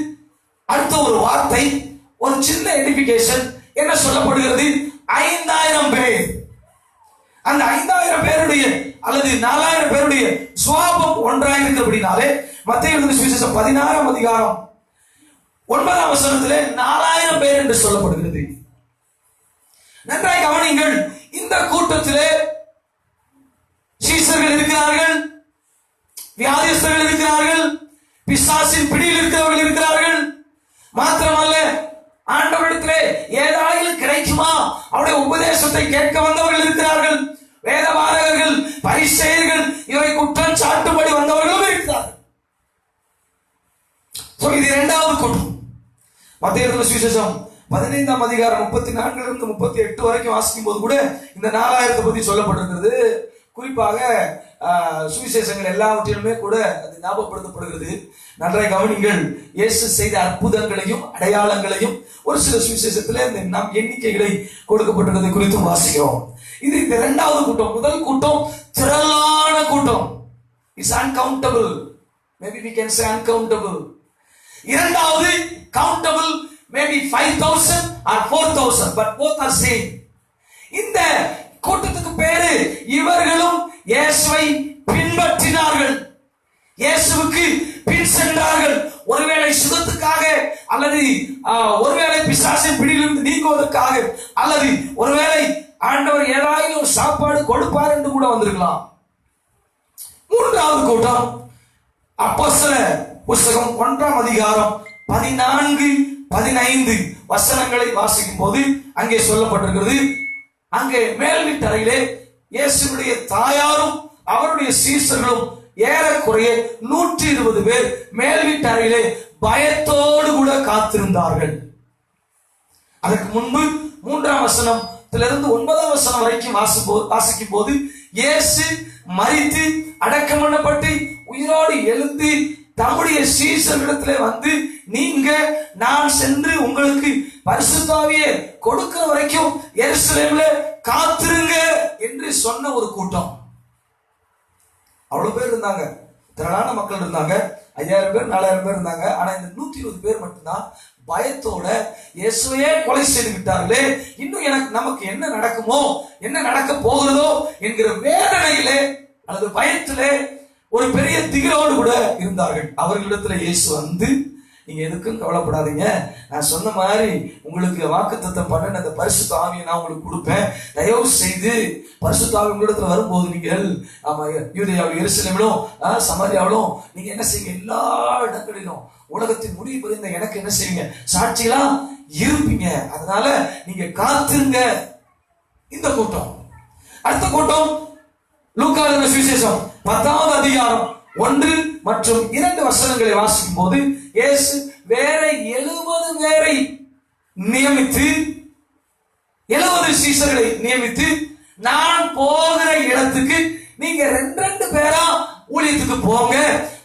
A: அடுத்த ஒரு வார்த்தை, ஒரு சின்ன எடிபிகேஷன் என்ன சொல்லப்படுகிறது? 5000 பேர். அந்த 5000 பேருடைய அல்லது 4000 பேருடைய சுவாபம் ஒன்றாக இருக்கிறபடினாலே மத்தேயு எழுதின சுவிசேஷம் 16ஆம் அதிகாரம் 9ஆம் வசனத்திலே 4000 பேர் என்று சொல்லப்படுகிறது. நன்றாய் கவனிங்கள். இந்த கூட்டத்திலே சீசர்கள் இருக்கிறார்கள், வியாதியஸ்தர்கள் இருக்கிறார்கள், பிசாசின் பிடியில் இருக்கிறவர்கள் இருக்கிறார்கள். மாத்திரமல்ல, ஆண்டவரிடத்திலே ஏதாயிலும் கிடைக்குமா அவருடைய உபதேசத்தை கேட்க வந்தவர்கள் இருக்கிறார்கள். வேதபாரகர்கள், பரிசேயர்கள், இவை குற்றம் சாட்டும்படி வந்தவர்களும் இருக்கிறார்கள். இது இரண்டாவது கூட்டம். மத்தேயு எழுதின சுவிசேஷம் 15ஆம் அதிகாரம் 34 to 38 வரைக்கும் வாசிக்கும் போது கூட இந்த 4000 பத்தி சொல்லப்பட்டிருக்கிறது. குறிப்பாக சுவிசேஷங்கள் எல்லாவற்றிலுமே கூட அது ஞாபகப்படுத்தப்படுகிறது. நன்றாய் கவனிங்கள். இயேசு செய்த அற்புதங்களையும் அடையாளங்களையும் ஒரு சில சுவிசேஷத்திலே நாம் எண்ணிக்கைகளை கொடுக்கப்பட்டிருப்பதை குறித்தும் வாசிக்கிறோம். இது இந்த இரண்டாவது கூட்டம். முதல் கூட்டம் திரளான கூட்டம். Is uncountable. Maybe we can say uncountable. இரண்டாவது countable, maybe 5000 or 4000, but both are same. இந்த கூட்டத்துக்கு பேரு இவர்களும் இயேசுவை பின்பற்றினார்கள், இயேசுவுக்கு பின் சென்றார்கள். ஒருவேளை சுகத்துக்காக, அல்லது ஒருவேளை பிசாசின் பிடியிலிருந்து நீங்குவதற்காக, அல்லது ஒருவேளை ஆண்டவர் ஏதாவது ஒரு சாப்பாடு கொடுப்பார் என்று கூட வந்திருக்கலாம். மூன்றாவது கூட்டம் அப்போஸ்தலர் புத்தகம் 1ஆம் அதிகாரம் 14-15 வசனங்களை வாசிக்கும் போது அங்கே சொல்லப்பட்டிருக்கிறது. அங்கே மேல் வீட்டறையிலே இயேசுவுடைய தாயாரும் அவருடைய சீசர்களும் ஏறக்குறைய 120 பேர் மேல் வீட்டறையிலே பயத்தோடு கூட காத்திருந்தார்கள். அதற்கு முன்பு 3ஆம் வசனத்திலிருந்து 9ஆம் வசனம் வரைக்கும் வாசிக்கும் போது இயேசு மரித்து அடக்கம் பண்ணப்பட்டு உயிரோடு எழுந்து தம்முடைய சீசர்களிடத்திலே வந்து, நீங்க நான் சென்று உங்களுக்கு பரிசுத்த ஆவியை கொடுக்கிற வரைக்கும் எருசலேமில காத்திருங்க என்று சொன்ன ஒரு கூட்டம். அவ்வளவு பேர் இருந்தாங்க, திரளான மக்கள் இருந்தாங்க. 5000 பேர் 4000 பேர் இருந்தாங்க. ஆனா இந்த 120 பேர் மட்டும்தான் பயத்தோட இயேசுவையே கொலை செய்து விட்டார்களே, இன்னும் நமக்கு என்ன நடக்குமோ, என்ன நடக்க போகிறதோ என்கிற வேதனையிலே அல்லது பயத்திலே ஒரு பெரிய திகிலோடு கூட இருந்தார்கள். அவர்களிடத்துல இயேசு வந்து, நீங்க எதுக்கும் கவலைப்படாதீங்க, நான் சொன்ன மாதிரி உங்களுக்கு வாக்குத்தத்தம் பண்ண அந்த பரிசுத்த ஆவியை நான் உங்களுக்கு கொடுப்பேன். தயவு செய்து பரிசுத்த ஆவி உங்களிடத்துல வரும்போது நீங்கள் யூதேயாவிலும் எருசலேமிலும் சமாரியாவிலும் நீங்க என்ன செய்யுங்க, எல்லா இடங்களிலும் உலகத்தின் முடிவு புரிந்த எனக்கு என்ன செய்வீங்க, சாட்சிகளா இருப்பீங்க. அதனால நீங்க காத்துருங்க. இந்த கூட்டம். அடுத்த கூட்டம் லூக்கா எழுதின சுவிசேஷம் 10வது அதிகாரம் 1 மற்றும் 2 வசனங்களை வாசிக்கும் போது இயேசு வேற 70 பேரை நியமித்து 70 சீஷர்களை நியமித்து, நான் போகிற இடத்துக்கு நீங்க 2 பேரா ஊழியத்துக்கு போங்க,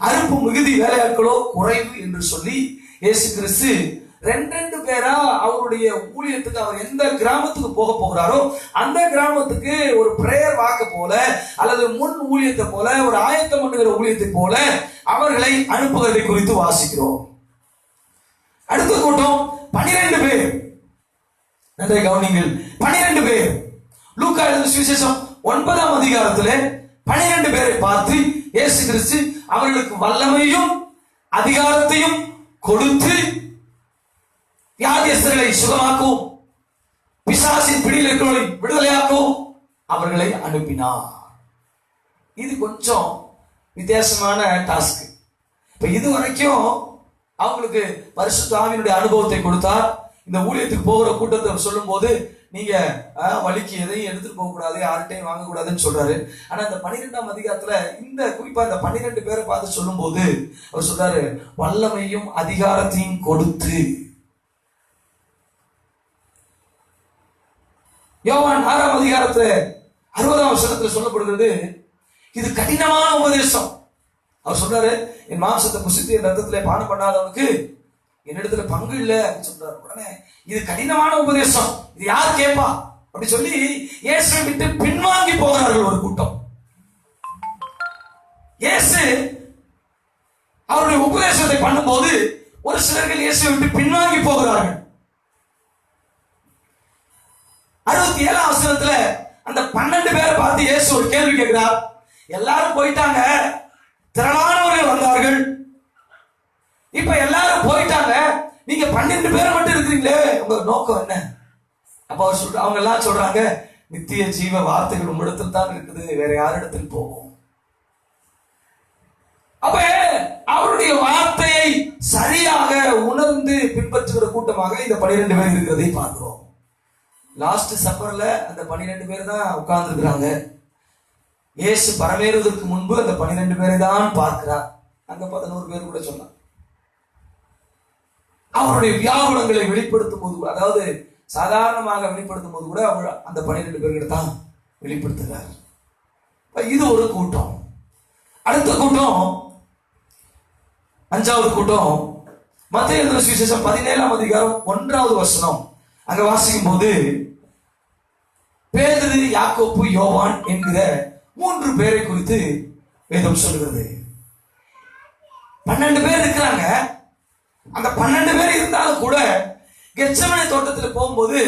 A: அறுப்பு மிகுதி வேலையாட்களோ குறைவு என்று சொல்லி இயேசு கிறிஸ்து 2 பேரா அவருடைய ஊழியத்துக்கு, அவர் எந்த கிராமத்துக்கு போக போகிறாரோ அந்த கிராமத்துக்கு ஒரு பிரேயர் வாக்க போல அல்லது முன் ஊழியத்தை போல, ஒரு ஆயத்தம் பண்ணுகிற ஊழியத்தை போல அவர்களை அனுப்புவதை குறித்து வாசிக்கிறோம். அடுத்த கூட்டம் 12 பேர். நன்றை கவனிங்கள், 12 பேர். லூக்கா எழுதின சுவிசேஷம் 9ஆம் அதிகாரத்திலே 12 பேரை பார்த்து இயேசு கிறிஸ்து அவர்களுக்கு வல்லமையும் அதிகாரத்தையும் கொடுத்து வியாதியஸ்தர்களை சுகமாக்கவும் பிசாசின் பிடியில் இருக்கிறவர்களை விடுதலையாக்கவும் அவர்களை அனுப்பினார். இது கொஞ்சம் வித்தியாசமான டாஸ்க். இப்ப இது வரைக்கும் அவங்களுக்கு பரிசுத்த ஆவியினுடைய அனுபவத்தை கொடுத்தார். இந்த ஊழியத்துக்கு போகிற கூட்டத்தை சொல்லும் போது நீங்க வலிக்கு எதையும் எடுத்துட்டு போக கூடாது, யார்கிட்டையும் வாங்கக்கூடாதுன்னு சொல்றாரு. ஆனா இந்த 12ஆம் அதிகாரத்துல இந்த குறிப்பா இந்த 12 பேரை பார்த்து சொல்லும் போது அவர் சொல்றாரு, வல்லமையும் அதிகாரத்தையும் கொடுத்து. யோவான் 6ஆம் அதிகாரத்துல 60ஆம் வசனத்துல சொல்லப்படுகிறது, இது கடினமான உபதேசம். அவர் சொல்றாரு, என் மாம்சத்தை புசித்து என் ரத்தத்திலே பானம் பண்ணாதவனுக்கு என்னிடத்துல பங்கு இல்லை அப்படின்னு சொல்றாரு. உடனே இது கடினமான உபதேசம், இது யார் கேட்பா அப்படி சொல்லி இயேசுவை விட்டு பின்வாங்கி போகிறார்கள் ஒரு கூட்டம். இயேசு அவருடைய உபதேசத்தை பண்ணும்போது ஒரு சிலர்கள் இயேசுவை விட்டு பின்வாங்கி போகிறார்கள். 67ஆம் வசனத்துல அந்த 12 பேரை பார்த்து இயேசு ஒரு கேள்வி கேட்கிறார். எல்லாரும் போயிட்டாங்க, திரளானவர்கள் வந்தார்கள், இப்ப எல்லாரும் போயிட்டாங்க, நீங்க 12 பேர் மட்டும் இருக்கிறீங்களே, உங்க நோக்கம் என்ன? அப்ப அவர் சொல்ற, அவங்க எல்லாம் சொல்றாங்க, நித்திய ஜீவ வார்த்தைகள் உங்களிடத்தில் தான் இருக்குது, வேற யாரிடத்தில் போகும்? அப்ப அவருடைய வார்த்தையை சரியாக உணர்ந்து பின்பற்றுகிற கூட்டமாக இந்த 12 பேர் இருக்கிறதை பார்க்கிறோம். லாஸ்ட் சப்பர்ல அந்த 12 பேர் தான் உட்கார்ந்து இருக்கிறாங்க. இயேசு பரவேறுவதற்கு முன்பு அந்த 12 பேரை தான் பார்க்கிறார். அங்க 11 பேர் கூட சொன்னார். அவருடைய வியாகுலங்களை வெளிப்படுத்தும் போது, அதாவது சாதாரணமாக வெளிப்படுத்தும் போது கூட அவர் அந்த 12 பேர்கிட்ட தான் வெளிப்படுத்துகிறார். இது ஒரு கூட்டம். அடுத்த கூட்டம், 5வது கூட்டம் மத்தேயு எழுதின சுவிசேஷம் 17ஆம் அதிகாரம் 1வது வசனம். அங்க வாசிக்கும் போது பேதுரு, யாக்கோப்பு, யோவான் என்கிற 3 பேரை குறித்து வேதம் சொல்கிறது. 12 பேர் இருக்கிறாங்க. அந்த 12 பேர் இருந்தாலும் கூட கெத்செமனே தோட்டத்தில் போகும்போது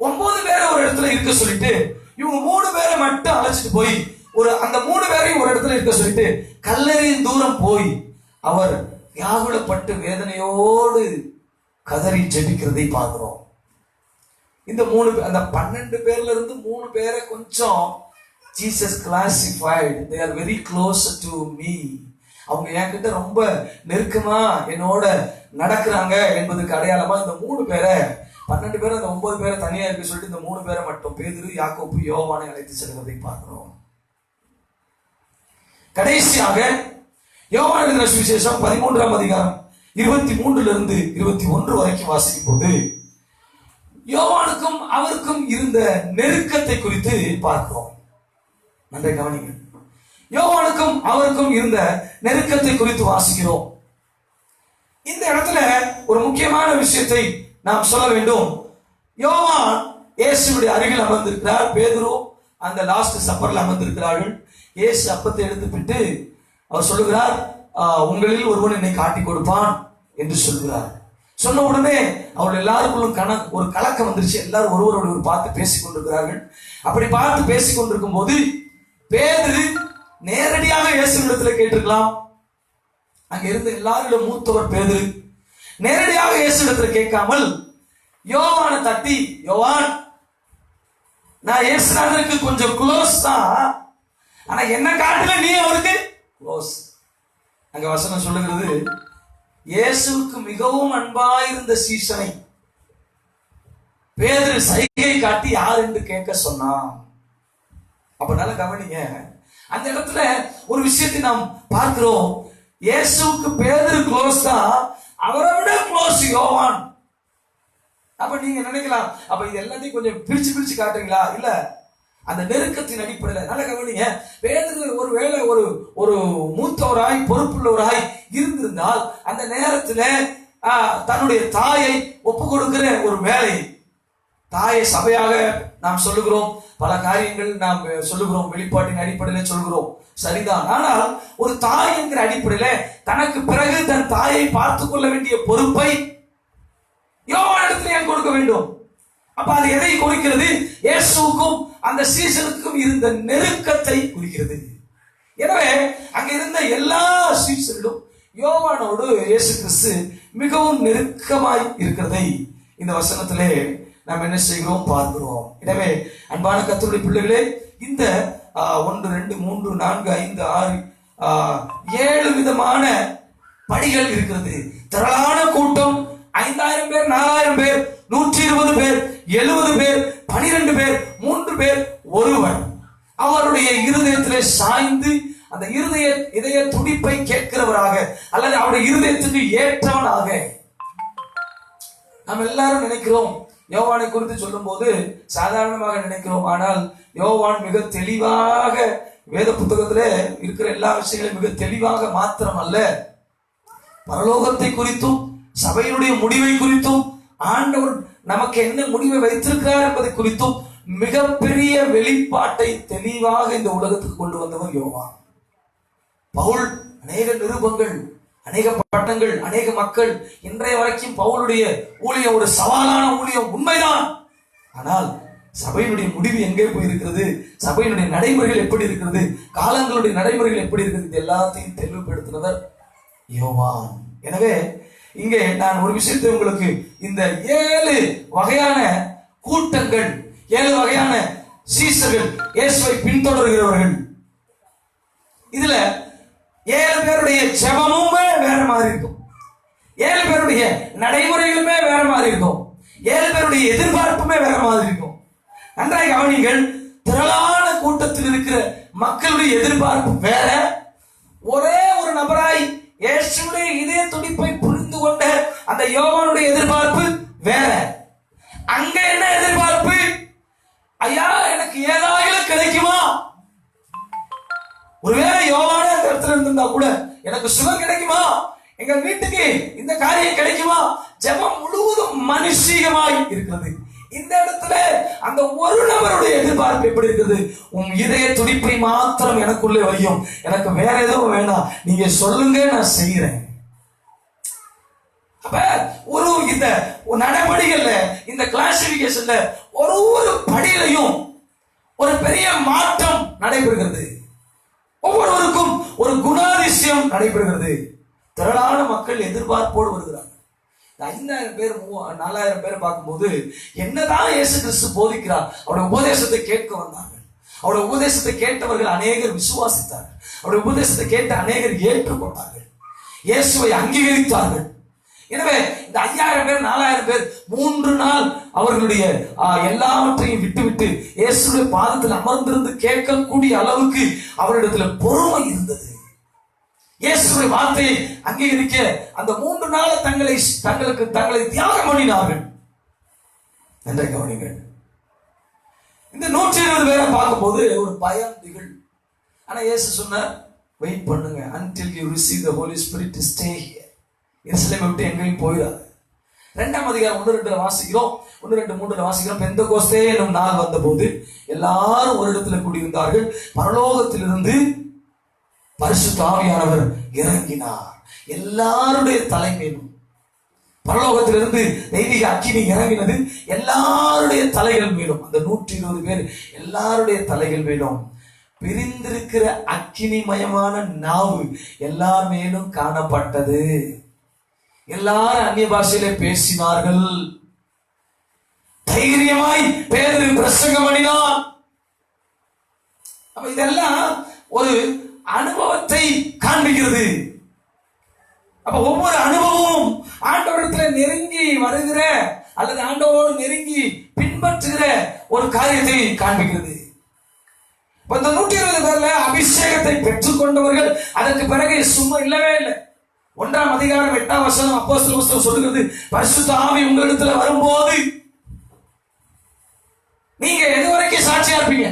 A: 9 பேரை ஒரு இடத்துல இருக்க சொல்லிட்டு இவங்க 3 பேரை மட்டும் அழைச்சிட்டு போய் அந்த 3 பேரையும் ஒரு இடத்துல இருக்க சொல்லிட்டு கல்லறையின் தூரம் போய் அவர் வியாகுலப்பட்டு வேதனையோடு கதறி ஜெபிக்கிறதை பார்க்கிறோம். இந்த 3 அந்த 12 பேர்ல இருந்து 3 பேரை கொஞ்சம் Jesus classified, they are very close to me, அவங்க என்கிட்ட ரொம்ப நெருக்கமா என்னோட நடக்கிறாங்க என்பதுக்கு அடையாளமா இந்த 3 பேரை, 12 பேரை அந்த 9 பேரை தனியா இருக்க சொல்லிட்டு இந்த 3 பேரை மட்டும் பேதுரு, யாக்கோப்பு, யோவானை அழைத்து செல்வதை பார்க்கிறோம். கடைசியாக யோவான் எழுதின சுவிசேஷம் 13ஆம் அதிகாரம் 23 21 வரைக்கும் வாசிக்கும் போது யோவானுக்கும் அவருக்கும் இருந்த நெருக்கத்தை குறித்து பார்க்கிறோம். நன்றை கவனிங்க. யோவானுக்கும் அவருக்கும் இருந்த நெருக்கத்தை குறித்து வாசிக்கிறோம். இந்த இடத்துல ஒரு முக்கியமான விஷயத்தை நாம் சொல்ல வேண்டும். யோவான் இயேசுடைய அருகில் அமர்ந்திருக்கிறார். பேதுரு அந்த லாஸ்ட் சப்பர்ல அமர்ந்திருக்கிறார்கள். இயேசு அப்பத்தை எடுத்துவிட்டு அவர் சொல்லுகிறார், உங்களில் ஒருவன் என்னை காட்டி கொடுப்பான் என்று சொல்கிறார். சொன்ன உடனே அவர்கள் எல்லாருக்குள்ளும் ஒரு கலக்கம் வந்துருச்சு. எல்லாரும் ஒருவரோடு பார்த்து பேசிக் கொண்டிருக்கிறார்கள். அப்படி பார்த்து பேசிக் கொண்டிருக்கும் போது பேதுரு நேரடியாக இயேசுவிடத்தில் கேட்டிருக்கலாம். அங்க இருந்த எல்லாரிடம் மூத்தவர் பேதுரு. நேரடியாக இயேசுவிடத்தில் கேட்காமல் யோவானை தட்டி, யோவான், நான் இயேசுநாதருக்கு கொஞ்சம் க்ளோஸ் தான், ஆனா என்ன காட்டுல நீ அவருக்கு க்ளோஸ். அங்க வசனம் சொல்லுகிறது, இயேசுவுக்கு மிகவும் அன்பாயிருந்த சீசனை பேதுரு சைகை காட்டி யார் என்று கேட்க சொன்னான். அப்ப நல்லா கவனிங்க, அந்த இடத்துல ஒரு விஷயத்தை நாம் பார்க்கிறோம். இயேசுவுக்கு பேதுரு க்ளோஸ் தான், அவரை விட க்ளோஸ் யோவான். அப்ப நீங்க நினைக்கலாம், அப்ப இது எல்லாத்தையும் கொஞ்சம் பிரிச்சு காட்டுறீங்களா? இல்ல, அந்த நெருக்கத்தின் அடிப்படையில் நல்ல கவனிங்க. பேதுரு ஒருவேளை ஒரு மூத்தவராய் பொறுப்புள்ளவராய் இருந்திருந்தால் அந்த நேரத்தில் தன்னுடைய தாயை ஒப்பு கொடுக்கிற ஒரு வேலை, தாயை சபையாக நாம் சொல்லுகிறோம், பல காரியங்கள் நாம் சொல்லுகிறோம், வெளிப்பாட்டின் அடிப்படையில் சொல்கிறோம், சரிதான். ஆனால் ஒரு தாய் என்கிற அடிப்படையில் தனக்கு பிறகு தன் தாயை பார்த்துக் கொள்ள வேண்டிய பொறுப்பை யோவானிடத்தில் ஏன் கொடுக்க வேண்டும்? அப்ப அது எதை குறிக்கிறது? இயேசுவுக்கும் அந்த சீசனுக்கும் இருந்த நெருக்கத்தை குறிக்கிறது. எனவே அங்க இருந்த எல்லா சீசர்களும் யோவானோடு இயேசு கிறிஸ்து மிகவும் நெருக்கமாய் இருக்கிறதை இந்த வசனத்திலே நாம் என்ன செய்கிறோம் பார்க்கிறோம். எனவே அன்பான கர்த்தருடைய பிள்ளைகளே, இந்த 1 2 3 4 5 6 7 விதமான படிகள் இருக்கிறது. திரளான கூட்டம், 5000 பேர், 4000 பேர், 120 பேர், 70 பேர், 12 பேர், 3 பேர், ஒருவர் அவருடைய இருதயத்திலே சாய்ந்து அந்த இதய துடிப்பை கேட்கிறவராக அல்லது அவருடைய இருதயத்துக்கு ஏற்றவனாக. நாம் எல்லாரும் நினைக்கிறோம், யோவானை குறித்து சொல்லும் போது சாதாரணமாக நினைக்கிறோம். ஆனால் யோவான் மிக தெளிவாக வேத புத்தகத்திலே இருக்கிற எல்லா விஷயங்களையும் மிக தெளிவாக மாத்திரம் அல்ல, பரலோகத்தை குறித்தும் சபையினுடைய முடிவை குறித்தும் ஆண்டவர் நமக்கு என்ன முடிவை வைத்திருக்கிறார் என்பதை குறித்தும் மிகப்பெரிய வெளிப்பாட்டை தெளிவாக இந்த உலகத்துக்கு கொண்டு வந்தவர் யோவான். பவுல் அநேக நிருபங்கள், அநேக பட்டங்கள், அநேக மக்கள், இன்றைய வரைக்கும் பவுலுடைய ஊழியம் ஒரு சவாலான ஊழியம், உண்மைதான். ஆனால் சபையினுடைய முடிவு எங்கே போயிருக்கிறது, சபையினுடைய நடைமுறைகள் எப்படி இருக்கிறது, காலங்களுடைய நடைமுறைகள் எப்படி இருக்கிறது, இது எல்லாத்தையும் தெளிவுபடுத்தினவர் யோவான். எனவே இங்கே நான் ஒரு விஷயத்தை உங்களுக்கு, இந்த 7 வகையான கூட்டங்கள், 7 வகையான சீசர்கள், இயேசுவை பின்தொடர்கிறவர்கள், இதுல 7 பேருடைய ஜெபமுமே வேற மாதிரி இருக்கும், 7 பேருடைய நடைமுறைகளுமே வேற மாதிரி இருக்கும், 7 பேருடைய எதிர்பார்ப்புமே வேற மாதிரி இருக்கும். நன்றாக கவனிங்கள். திரளான கூட்டத்தில் இருக்கிற மக்களுடைய எதிர்பார்ப்பு வேற, ஒரே ஒரு நபராய் இயேசுவுடைய இதய துடிப்பை புரிந்து கொண்ட அந்த யோவானுடைய எதிர்பார்ப்பு வேற. அங்க என்ன எதிர்பார்ப்பு? ஐயா, எனக்கு ஏதாவது கிடைக்குமா? ஒருவேளை யோவானே அந்த இடத்துல இருந்தா கூட எனக்கு சுகம் கிடைக்குமா, எங்க வீட்டுக்கு இந்த காரியம் கிடைக்குமா? ஜெபம் முழுவதும் மனுஷீகமாய் இருக்கிறது. இந்த இடத்துல அந்த ஒரு நபருடைய எதிர்பார்ப்பு எப்படி இருக்குது? உன் இதய துடிப்பை மாத்திரம் எனக்குள்ளே வையும், எனக்கு வேற எதுவும் வேண்டாம், நீங்க சொல்லுங்க, நான் செய்கிறேன். அப்ப இந்த நடைமுறைகள்ல, இந்த கிளாசிபிகேஷன்ல ஒரு படியிலையும் ஒரு பெரிய மாற்றம் நடைபெறுகிறது. ஒவ்வொருவருக்கும் ஒரு குணாதிசயம் நடைபெறுகிறது. திரளான மக்கள் எதிர்பார்ப்போடு வருகிறார்கள். 5000 பேர் 4000 பேர் பார்க்கும்போது என்னதான் இயேசு கிறிஸ்து போதிக்கிறார், அவருடைய உபதேசத்தை கேட்க வந்தார்கள். அவருடைய உபதேசத்தை கேட்டவர்கள் அநேகர் விசுவாசித்தார்கள். அவருடைய உபதேசத்தை கேட்ட அநேகர் ஏற்றுக்கொண்டார்கள், இயேசுவை அங்கீகரித்தார்கள். எனவே இந்த 5000 பேர் 4000 பேர் 3 நாள் அவர்களுடைய எல்லாவற்றையும் விட்டுவிட்டு இயேசுடைய பாதத்தில் அமர்ந்திருந்து கேட்கக்கூடிய அளவுக்கு அவரிடத்துல பொறுமை இருந்தது. இயேசுடைய வார்த்தையை அங்கீகரிக்க அந்த 3 நாள் தங்களை தியாகம் பண்ணினார்கள் என்ற கவனிங்கள். இந்த 120 பேரை பார்க்கும்போது ஒரு பயம், திகில். ஆனா இயேசு சொன்னார், வெயிட் பண்ணுங்க, until you receive the Holy Spirit, stay here. எருசலேமை விட்டு எங்கேயும் போயிடாது. 2ஆம் அதிகாரம் 1-2 வாசிக்கிறோம், 1-2-3 வாசிக்கிறோம். பெந்தெகோஸ்தே எனும் நாள் வந்த போது எல்லாரும் ஒரு இடத்துல கூடியிருந்தார்கள். பரலோகத்திலிருந்து பரிசுத்த ஆவியானவர் இறங்கினார், எல்லாருடைய தலைமையிலும். பரலோகத்திலிருந்து தெய்வீக அக்கினி இறங்கினது எல்லாருடைய தலைகள் மேலும். அந்த 120 பேர் எல்லாருடைய தலைகள் மேலும் பிரிந்திருக்கிற அக்கினிமயமான நாவு எல்லார் மேலும் காணப்பட்டது. எல்லாரும் அந்நிய பாஷையிலே பேசினார்கள். தைரியமாய் பேதுரு பிரசங்கம் பண்ணினார். அப்ப இதெல்லாம் ஒரு அனுபவத்தை காண்பிக்கிறது. அப்ப ஒவ்வொரு அனுபவமும் ஆண்டவரிடத்துல நெருங்கி வருகிற அல்லது ஆண்டவரோடு நெருங்கி பின்பற்றுகிற ஒரு காரியத்தை காண்பிக்கிறது. இந்த 120 பேர்ல அபிஷேகத்தை பெற்றுக் கொண்டவர்கள் அதற்கு பிறகு சும்மா இல்லவே இல்லை. 1ஆம் அதிகாரம் 8ஆம் வசனம் அப்போஸ்தலர் புத்தகம் சொல்லுகிறது, பரிசுத்த ஆவி உங்களிடத்துல வரும்போது நீங்க எது வரைக்கும் சாட்சியா இருப்பீங்க?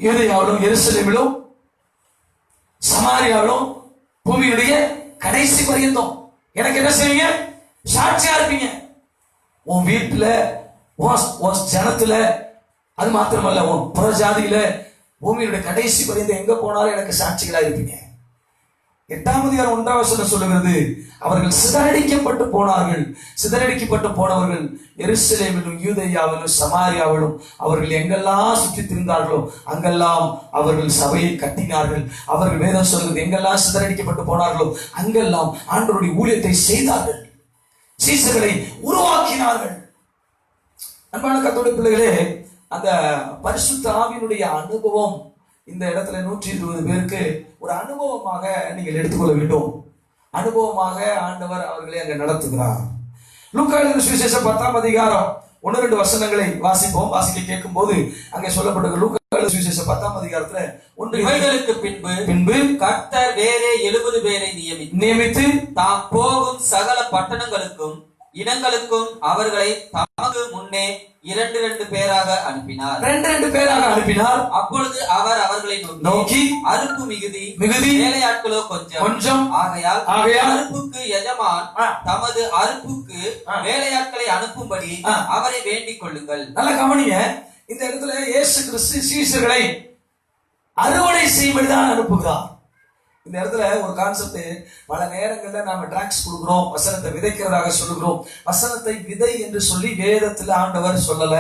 A: யூதேயாவிலும் எருசலேமிலும் சமாரியாவிலும் பூமியுடைய கடைசி பரியந்தம் எனக்கு என்ன செய்வீங்க? சாட்சியா இருப்பீங்க. உன் வீட்டுல, உன் ஜனத்துல, அது மாத்திரமல்ல உன் புறஜாதியில, பூமியுடைய கடைசி பரியந்தம் எங்க போனாலும் எனக்கு சாட்சிகளா இருப்பீங்க. 8ஆம் அதிகாரம் 1ஆம் வசனம் சொல்லுகிறது, அவர்கள் சிதறடிக்கப்பட்டு போனார்கள். சிதறடிக்கப்பட்டு போனவர்கள் எருசலேமிலும் யூதேயாவிலும் சமாரியாவிலும் அவர்கள் எங்கெல்லாம் சுற்றி திரிந்தார்களோ அங்கெல்லாம் அவர்கள் சபையை கட்டினார்கள். அவர்கள் வேதம் சொல்லுகிறது, எங்கெல்லாம் சிதறடிக்கப்பட்டு போனார்களோ அங்கெல்லாம் ஆண்டவருடைய ஊழியத்தை செய்தார்கள், சீசர்களை உருவாக்கினார்கள். அன்பான கர்த்தருடைய பிள்ளைகளே, அந்த பரிசுத்த ஆவியினுடைய அனுபவம் இந்த இடத்துல 120 பேருக்கு ஒரு அனுபவமாக நீங்கள் எடுத்துக்கொள்ள வேண்டும். அனுபவமாக ஆண்டவர் அவர்களை அங்க நடத்துகிறார். லூக்கா எழுதின சுவிசேஷம் 10ஆம் அதிகாரம் 1-2 வசனங்களை வாசிப்போம். வாசிக்க கேட்கும் போது அங்கே சொல்லப்பட்டது, லூக்கா எழுதின சுவிசேஷம் 10ஆம் அதிகாரத்துல
B: இவைகளுக்கு பின்பு கர்த்தர் வேறே 70 பேரை நியமித்து தாம் போகும் சகல பட்டணங்களுக்கும் இடங்களுக்கும் அவர்களை தமக்கு முன்னே 2 பேராக அனுப்பினார்.
A: 2 பேராக அனுப்பினார்.
B: அப்பொழுது அவர் அவர்களை நோக்கி, அறுப்பு மிகுதி, வேலையாட்களோ கொஞ்சம். ஆகையால் அறுப்புக்கு எஜமான் தமது அறுப்புக்கு வேலையாட்களை அனுப்பும்படி அவரை வேண்டிக் கொள்ளுங்கள்.
A: நல்ல கவனிங்க, இந்த இடத்துல இயேசு கிறிஸ்து சீஷர்களை அறுவடை செய்யும்படிதான் அனுப்புகிறார். இந்த இடத்துல ஒரு கான்செப்ட், பல நேரங்கள்ல நாம டிராக்ஸ் கொடுக்கிறோம், வசனத்தை விதைக்கிறதாக சொல்லுகிறோம். வசனத்தை விதை என்று சொல்லி வேதத்துல ஆண்டவர் சொல்லல.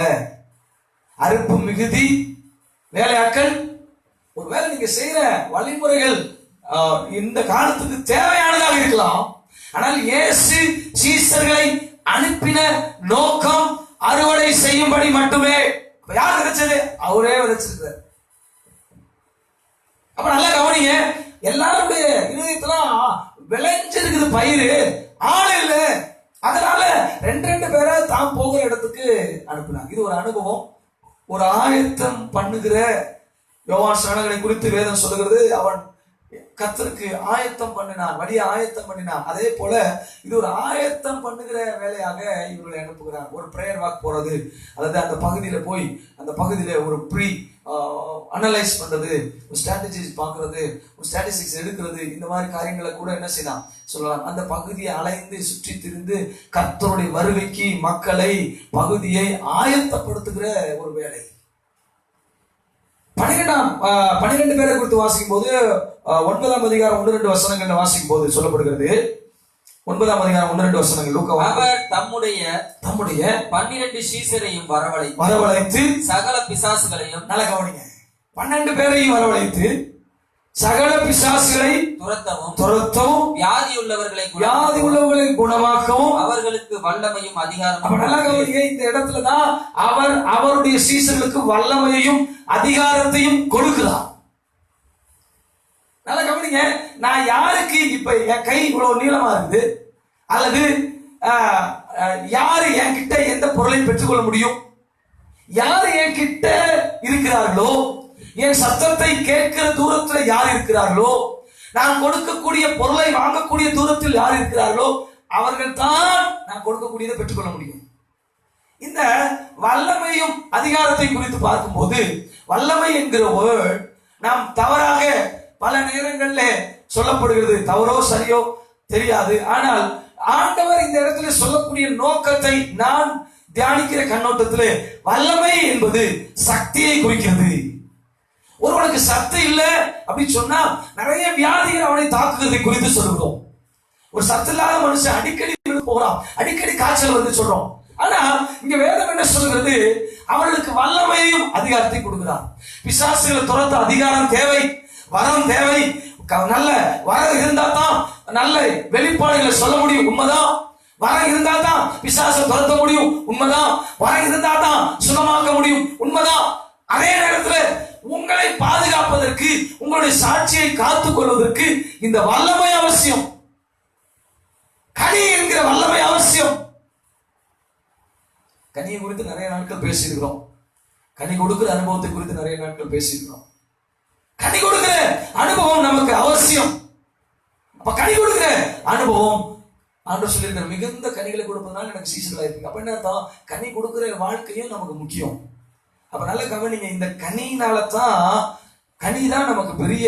A: அறுப்பு மிகுதி, வேலையாட்கள். ஒருவேளை நீங்க செய்யற வழிமுறைகள் இந்த காலத்துக்கு தேவையானதாக இருக்கலாம். ஆனால் இயேசு சீஷர்களை அனுப்பின நோக்கம் அறுவடை செய்யும்படி மட்டுமே. யார் விதைச்சது? அவரே விதைச்சிருக்கிறார். அப்ப நல்லா கவனிங்க, எல்லாருடைய இருதயத்துல விளைஞ்சிருக்குது பயிர், ஆள் இல்ல. அதனால 2 பேரை தாம் போகிற இடத்துக்கு அனுப்பினாங்க. இது ஒரு அனுபவம், ஒரு ஆயத்தம் பண்ணுகிற. யோவான் ஸ்நானகனை குறித்து வேதம் சொல்லுகிறது, அவன் கர்த்தருக்கு ஆயத்தம் பண்ணினான், வழியை ஆயத்தம் பண்ணினான். அதே போல இது ஒரு ஆயத்தம் பண்ணுகிற வேலையாக இவர்களை அனுப்புகிறார். ஒரு பிரேயர் வாக் போறது, அதாவது அந்த பகுதியில போய் அந்த பகுதியில ஒரு ப்ரீ அனலைஸ் பண்றது, ஒரு ஸ்ட்ராட்டஜிஸ் பார்க்கறது, ஒரு ஸ்டாட்டிஸ்டிக்ஸ் எடுக்கிறது, இந்த மாதிரி காரியங்களை கூட என்ன செய்யலாம் சொல்லலாம். அந்த பகுதியை அலைந்து சுற்றி திரிந்து கர்த்தருடைய வருகைக்கு மக்களை, பகுதியை ஆயத்தப்படுத்துகிற ஒரு வேலை. 12 பேரை குறித்து வாசிக்கும் போது 9ஆம் அதிகாரம் 1-2 வசனங்கள் வாசிக்கும் போது சொல்லப்படுகிறது. 9ஆம் அதிகாரம் 1-2 வசனங்கள்.
B: அவர் தம்முடைய 12 சீஷரையும் வரவழைத்து சகல பிசாசுகளையும்,
A: நல்ல கவனிங்க, 12 பேரையும் வரவழைத்து சகல பிசாசுகளை துரத்தவும் வியாதி உள்ளவர்களை குணமாக்கவும் அவர்களுக்கு வல்லமையும் அதிகாரமும். நல்ல கவனிங்க, இந்த இடத்துலதான் அவர் அவருடைய சீஷர்களுக்கு வல்லமையையும் அதிகாரத்தையும் கொடுக்கிறார். நல்ல கவனிங்க, நான் யாருக்கு இப்ப என் கை இவ்வளவு நீளமா இருக்குது, அல்லது யாரு என்கிட்ட எந்த பொருளை பெற்றுக்கொள்ள முடியும், யாரு என்கிட்ட இருக்கிறார்களோ, என் சத்தத்தை கேட்கிற தூரத்துல யார் இருக்கிறார்களோ, நான் கொடுக்கக்கூடிய பொருளை வாங்கக்கூடிய தூரத்தில் யார் இருக்கிறார்களோ அவர்கள் தான் நான் கொடுக்கக்கூடியதை பெற்றுக்கொள்ள முடியும். இந்த வல்லமையும் அதிகாரத்தை குறித்து பார்க்கும்போது, வல்லமை என்கிற வேர்ட் நாம் தவறாக பல நேரங்கள்ல சொல்லப்படுகிறது. தவறோ சரியோ தெரியாது. ஆனால் ஆண்டவர் இந்த இடத்துல சொல்லக்கூடிய நோக்கத்தை நான் தியானிக்கிற கண்ணோட்டத்திலே வல்லமை என்பது சக்தியை குறிக்கிறது. ஒருவனுக்கு சக்தி இல்ல அப்படின்னு சொன்னா நிறைய வியாதிகள் அவனை தாக்குகிறதை குறித்து சொல்லுகிறோம். ஒரு சத்து இல்லாத மனுஷன் அடிக்கடி போறான், அடிக்கடி காய்ச்சல் வந்து சொல்றோம். ஆனா இங்க வேதம் என்ன சொல்லுகிறது? அவர்களுக்கு வல்லமையையும் அதிகாரத்தை கொடுக்கிறார். பிசாசுகளை துரத்த அதிகாரம் தேவை, வரம் தேவை. நல்ல வரம் இருந்தா தான் நல்ல வெளிப்பாடுகளை சொல்ல முடியும், உண்மைதான். வரம் இருந்தா தான் பிசாசை துரத்த முடியும், உண்மைதான். வரம் இருந்தா தான் சுகமாக்க முடியும், உண்மைதான். அதே நேரத்தில் உங்களை பாதுகாப்பதற்கு, உங்களுடைய சாட்சியை காத்துக் கொள்வதற்கு இந்த வல்லமை அவசியம். கனி என்கிற வல்லமை அவசியம். கனியை குறித்து நிறைய நாட்கள் பேசியிருக்கிறோம். கனி கொடுக்கிற அனுபவத்தை குறித்து நிறைய நாட்கள் பேசியிருக்கிறோம். கனி கொடுக்கிற அனுபவம் நமக்கு அவசியம். அப்ப கனி கொடுக்கிற அனுபவம் ஆண்டவர் சொல்லியிருக்கிற மிகுந்த கனிகளை கொடுப்பதனால எனக்கு சீசர்களா இருக்கு. அப்ப என்ன அர்த்தம்? கனி கொடுக்கிற வாழ்க்கையும் நமக்கு முக்கியம். அப்ப நல்ல கவனிங்க, இந்த கனியினால தான், கனி தான் நமக்கு பெரிய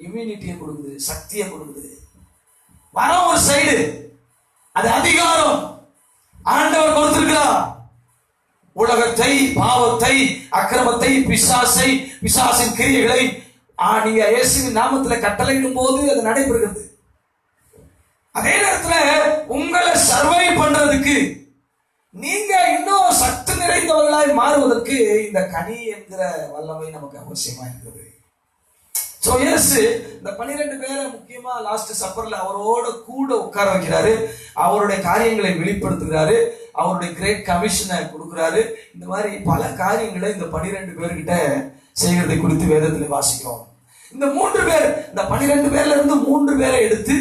A: இம்யூனிட்டியை கொடுக்குது, சக்தியை கொடுக்குது. வரம் ஒரு சைடு, அது அதிகாரம் ஆண்டவர் கொடுத்திருக்கிறார். உலகத்தை, பாவத்தை, அக்கிரமத்தை, பிசாசை, பிசாசின் கிரியைகளை நீங்க இயேசுவின் நாமத்துல கட்டளையிடும் போது அது நடைபெறுகிறது. அதே நேரத்துல உங்களை சர்வை பண்றதுக்கு, நீங்க இன்னும் சக்தி நிறைந்தவர்களாய் மாறுவதற்கு இந்த கனி என்கிற வல்லமை நமக்கு அவசியமா இருக்கிறது. சோ இயேசு இந்த 12 பேரை முக்கியமா லாஸ்ட் சப்பர்ல அவரோட கூட உட்கார வைக்கிறாரு. அவருடைய காரியங்களை வெளிப்படுத்துகிறாரு. அவருடைய கிரேட் கமிஷனை கொடுக்கிறாரு. இந்த மாதிரி பல காரியங்களை இந்த 12 பேர்கிட்ட செய்கிறதை குறித்து வேதத்தில் வாசிக்கிறோம். இந்த 3 பேர், இந்த 12 பேர்ல இருந்து 3 பேரை எடுத்து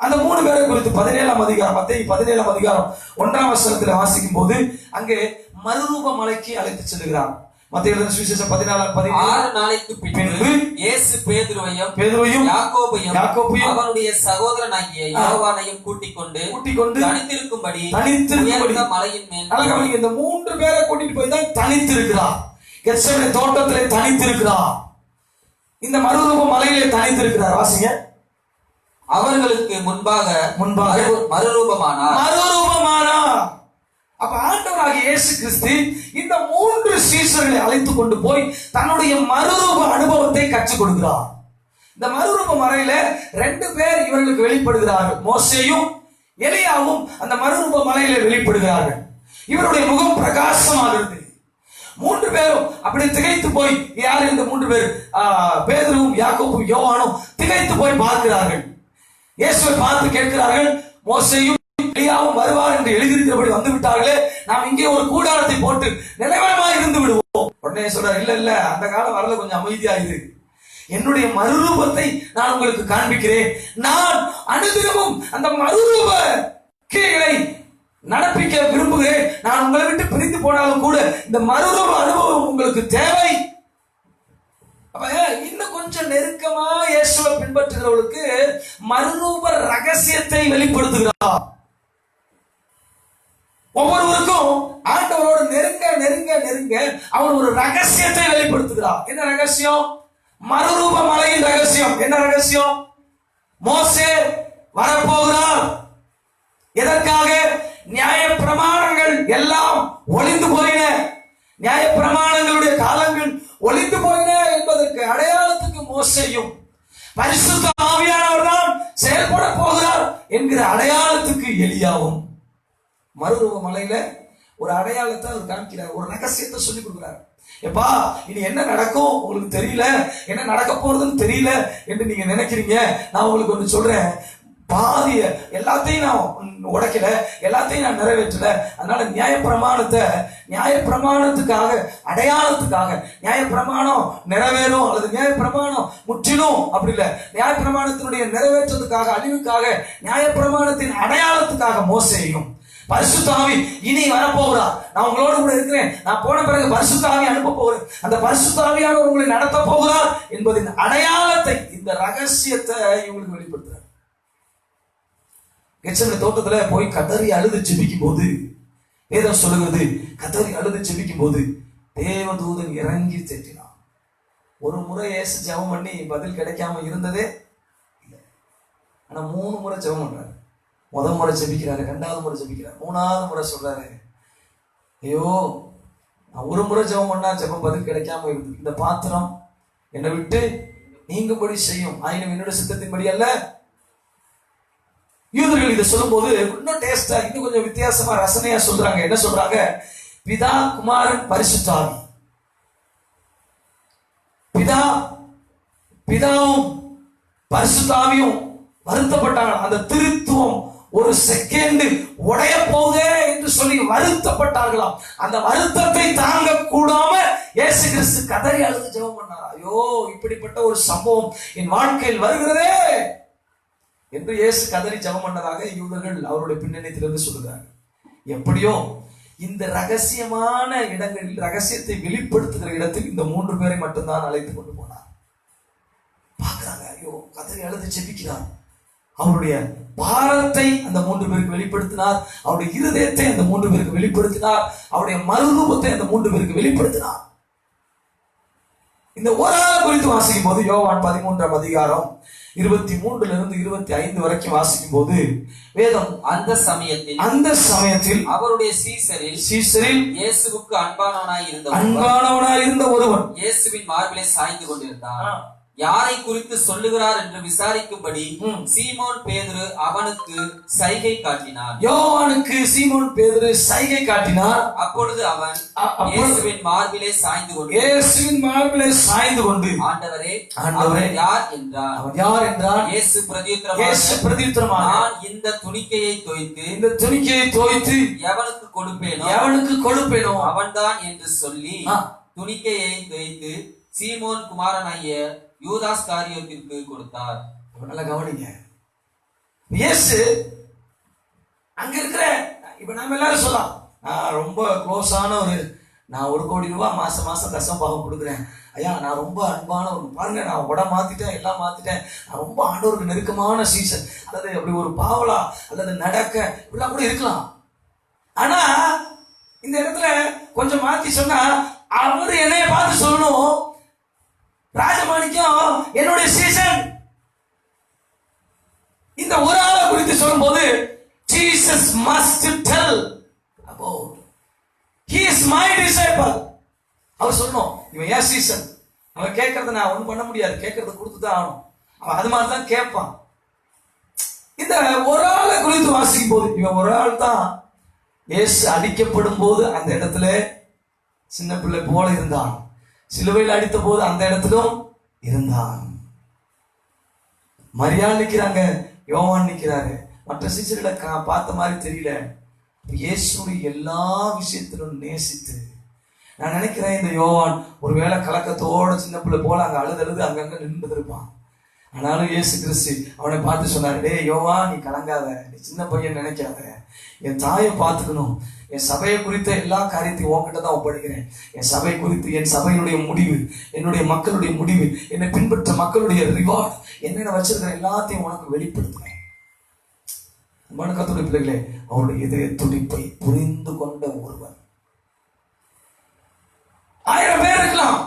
A: அந்த 3 பேரை குறித்து 17ஆம் அதிகாரம், மத்தேயு 17ஆம் அதிகாரம் 1ஆம் வசனத்தில் வாசிக்கும் போது அங்கே மறுரூப மலைக்கு அழைத்து செல்கிறார். மத்தேயு எழுதின சுவிசேஷம் 14:16
B: நாளைக்கு பின்பு இயேசு பேதுருவையும் யாக்கோபையும் அவனுடைய சகோதரனாகிய யோவானையும் கூட்டிக் கொண்டு தனித்திருக்கும்படி மலையின் மேல்,
A: இந்த 3 பேரை கூட்டிட்டு போய் தான் தனித்திருக்கிறார். கெத்செமனே தோட்டத்திலே தனித்திருக்கிறார். இந்த மறுரூப மலையிலே தனித்திருக்கிறார். வாசிங்க.
B: அவர்களுக்கு முன்பாக மறுரூபமானார்.
A: அப்ப ஆண்டவராகிய இயேசு கிறிஸ்து இந்த 3 சீஷர்களை அழைத்து கொண்டு போய் தன்னுடைய மறுரூப அனுபவத்தை கற்றுக் கொடுக்கிறார். இந்த மறுரூப மலையில 2 பேர் இவர்களுக்கு வெளிப்படுகிறார்கள். மோசேயும் எலியாவும் அந்த மறுரூப மலையில வெளிப்படுகிறார்கள். இவருடைய முகம் பிரகாசமாகிறது. 3 பேரும் அப்படி திகைத்து போய், யாரு இந்த 3 பேர்? பேதுருவும் யாக்கோபும் யோவானும் திகைத்து போய் பார்க்கிறார்கள். இயேசுவை பார்த்து கேட்கிறார்கள், மோசேயும் எலியாவும் வருவார் என்று எழுதியிருக்கிறபடி வந்து விட்டார்களே, நாம் இங்கே ஒரு கூடாரத்தை போட்டு நிலைவரமாக இருந்து விடுவோம். உடனே சொல்றார், இல்ல அந்த காலம் வரல, கொஞ்சம் அமைதியா இரு. என்னுடைய மறுரூபத்தை நான் உங்களுக்கு காண்பிக்கிறேன். நான் அனுதினமும் அந்த மறுரூப கிரியைகளை நடப்பிக்க விரும்புகிறேன். நான் உங்களை விட்டு பிரிந்து போனாலும் கூட இந்த மறுரூப அனுபவம் உங்களுக்கு தேவை. இன்னும் கொஞ்சம் நெருக்கமா இயேசுவை பின்பற்றுகிறவர்களுக்கு மறுரூப ரகசியத்தை வெளிப்படுத்துகிறார். ஒவ்வொருவருக்கும் ஆண்டவரோடு நெருங்க நெருங்க நெருங்க அவர் ஒரு ரகசியத்தை வெளிப்படுத்துகிறார். என்ன ரகசியம்? மறுரூப மலையின் ரகசியம். என்ன ரகசியம்? மோசே வரப்போகிறார். எதற்காக? நியாய பிரமாணங்கள் எல்லாம் ஒளிந்து போயின, நியாய பிரமாணங்களுடைய காலங்கள் ஒளிந்து போயின என்பதற்கு அடையாளத்துக்கு மோசேயும், பரிசுத்த ஆவியானவர் தான் செயல்பட போகிறார் என்கிற அடையாளத்துக்கு எலியாவும். மறுரூப மலையில ஒரு அடையாளத்தை அவர் காண்கிறார், ஒரு ரகசியத்தை சொல்லி கொடுக்கிறார். எப்பா, இனி என்ன நடக்கும் உங்களுக்கு தெரியல, என்ன நடக்க போறதுன்னு தெரியல என்று நீங்க நினைக்கிறீங்க. நான் உங்களுக்கு ஒன்று சொல்றேன், பாதிய எல்லாத்தையும் நான் உடைக்கல, எல்லாத்தையும் நான் நிறைவேற்றல. அதனால நியாயப்பிரமாணத்துக்காக அடையாளத்துக்காக, நியாயப்பிரமாணம் நிறைவேறும் அல்லது நியாயப்பிரமாணம் முற்றிலும் அப்படி இல்லை, நியாயப்பிரமாணத்தினுடைய நிறைவேற்றத்துக்காக, அழிவுக்காக, நியாயப்பிரமாணத்தின் அடையாளத்துக்காக மோசேயும், பரிசுத்த ஆவி இனி வரப்போகிறார், நான் உங்களோடு கூட இருக்கிறேன், நான் போன பிறகு பரிசுத்த ஆவி அனுப்ப போகிறேன், அந்த பரிசுத்த ஆவியானவர் உங்களை நடத்த போகிறார் என்பதின் அடையாளத்தை, இந்த ரகசியத்தை இவங்களுக்கு வெளிப்படுத்துறார். கெத்செமனே தோட்டத்துல போய் கதறி அழுது ஜெபிக்கும் போது வேதம் சொல்லுகிறது, கதறி அழுது ஜெபிக்கும் போது தேவதூதன் இறங்கி தேற்றினான். ஒரு முறை இயேசு ஜெபம் பண்ணி பதில் கிடைக்காம இருந்ததே இல்லை. ஆனா 3 முறை ஜெபம் பண்றாரு. முதல் முறை ஜெபிக்கிறாரு, 2வது முறை ஜெபிக்கிறாரு, 3வது முறை சொல்றாரு, ஐயோ நான் ஒரு முறை ஜெபம் பண்ணா ஜெபம் பதில் கிடைக்காம இருந்து, இந்த பாத்திரம் என்னை விட்டு நீங்கும்படி செய்யும், ஆயினும் என்னோட சித்தத்தின்படி அல்ல. யூதர்கள் இதை சொல்லும் போது இன்னும் டேஸ்டா, இன்னும் கொஞ்சம் வித்தியாசமா ரசனையா சொல்றாங்க. என்ன சொல்றாங்க? பிதா, குமாரன், பரிசுத்த ஆவி. பிதாவும் பரிசுத்த ஆவியும் வருத்தப்பட்டாங்க. அந்த திருத்துவம் ஒரு செகண்ட் உடைய போதே என்று சொல்லி வருத்தப்பட்டார்களாம். அந்த வருத்தத்தை தாங்க கூடாம இயேசு கிறிஸ்து கதறி அழுது ஜெபம் பண்ணார். ஐயோ, இப்படிப்பட்ட ஒரு சம்பவம் என் வாழ்க்கையில் வருகிறதே என்று இயேசு கதறி ஜெபம் பண்ணதாக யூதர்கள் அவருடைய பின்னணியிலிருந்து சொல்லுகிறார்கள். எப்படியோ இந்த ரகசியமான இடங்களில் ரகசியத்தை வெளிப்படுத்துகிற இடத்தில் இந்த 3 பேரை மட்டும்தான் அழைத்து கொண்டு போனார். பார்க்கிறாங்க, ஐயோ கதறி அழுது செபிக்கிறார். அவருடைய பாரத்தை அந்த 3 பேருக்கு வெளிப்படுத்தினார். அவருடைய இருதயத்தை அந்த 3 பேருக்கு வெளிப்படுத்தினார். அவருடைய மறுரூபத்தை அந்த 3 பேருக்கு வெளிப்படுத்தினார். இந்த ஒரு ஆள் குறித்து வாசிக்கும் போது யோவான் 13ஆம் அதிகாரம் 23 இருந்து 25 வரைக்கும் வாசிக்கும் போது வேதம்
B: அந்த சமயத்தில் அவருடைய சீசரில் இயேசுவுக்கு அன்பானவனாய் இருந்த ஒருவன் இயேசுவின் மார்பிலே சாய்ந்து கொண்டிருந்தான். யாரை குறித்து சொல்லுகிறார் என்று விசாரிக்கும்படி சீமோன் பேதுரு அவனுக்கு சைகை காட்டினான்.
A: யோவானுக்கு சீமோன் பேதுரு சைகை காட்டினார்.
B: அப்பொழுது அவன் இயேசுவின் மார்பிலே சாய்ந்து கொண்டு ஆண்டவரே யார் என்றான். இயேசு பிரதியுத்தரமாக நான் இந்த துணிக்கையை தோய்த்து எவனுக்கு கொடுப்பேனோ அவன்தான் என்று சொல்லி துணிக்கையை தோய்த்து சீமோன் குமாரனாகிய யூதாஸ் காரியோத்திற்கு கொடுத்தார்.
A: நல்லா கவனிங்க. இயேசு அங்க இருக்கிற இப்ப நாம எல்லாரும் சொல்லலாம், நான் ரொம்ப க்ளோஸான நான் 1 கோடி ரூபாய் மாசம் தசமபாகம் கொடுக்குறேன் ஐயா, நான் ரொம்ப அன்பான பாருங்க, நான் உடம்பு மாத்திட்டேன், எல்லாம் மாத்திட்டேன், நான் ரொம்ப ஆண்டவருக்கு நெருக்கமான சீசன், அல்லது அப்படி ஒரு பாவலா அல்லது நடக்க இப்படிலாம் கூட இருக்கலாம். ஆனா இந்த இடத்துல கொஞ்சம் மாத்தி சொன்னா அவரு என்னைய பார்த்து சொல்லணும், ராஜமாணிக்கம் என்னுடைய சீசன். இந்த ஒரு ஆளை குறித்து சொல்லும் போது Jesus must tell about he is my disciple. அவர் சொல்லணும், இவன் ஏன் சீசன். அவன் கேட்கறத நான் ஒண்ணும் பண்ண முடியாது, கேட்கறத கொடுத்துதான் ஆகணும். அவன் அது மாதிரிதான் கேட்பான். இந்த ஒரு ஆளை குறித்து வாசிக்கும் போது இவன் ஒரு ஆள் தான் இயேசு அடிக்கப்படும் போது அந்த இடத்துல சின்ன பிள்ளை போல இருந்தான். சிலுவையில் அடித்த போது அந்த இடத்திலும் இருந்தான். மரியாள் நிக்கிறாங்க, யோவான் நிக்கிறாரு. மற்ற சீசர்களை பார்த்த மாதிரி தெரியல. இயேசுடைய எல்லா விஷயத்திலும் நேசித்து, நான் நினைக்கிறேன் இந்த யோவான் ஒருவேளை கலக்கத்தோட சின்ன பிள்ளை போல அங்க அழுது அங்கங்க நின்று இருப்பான். ஆனாலும் இயேசு கிறிஸ்து அவனை பார்த்து சொன்னாரு, டே யோவான், நீ கலங்காத, நீ சின்ன பையன் நினைக்காத, என் தாயை பார்த்துக்கணும், என் சபையை குறித்த எல்லா காரியத்தையும் உன்கிட்ட தான் ஒப்படைக்கிறேன். என் சபை குறித்து, என் சபையினுடைய முடிவு, என்னுடைய மக்களுடைய முடிவு, என்னை பின்பற்ற மக்களுடைய ரிவார்ட், என்னென்ன வச்சிருக்கிற எல்லாத்தையும் உனக்கு வெளிப்படுத்துறேன். கர்த்தருடைய பிள்ளைகளே, அவருடைய இதய துடிப்பை புரிந்து கொண்ட ஒருவன். 1000 பேர் இருக்கலாம்,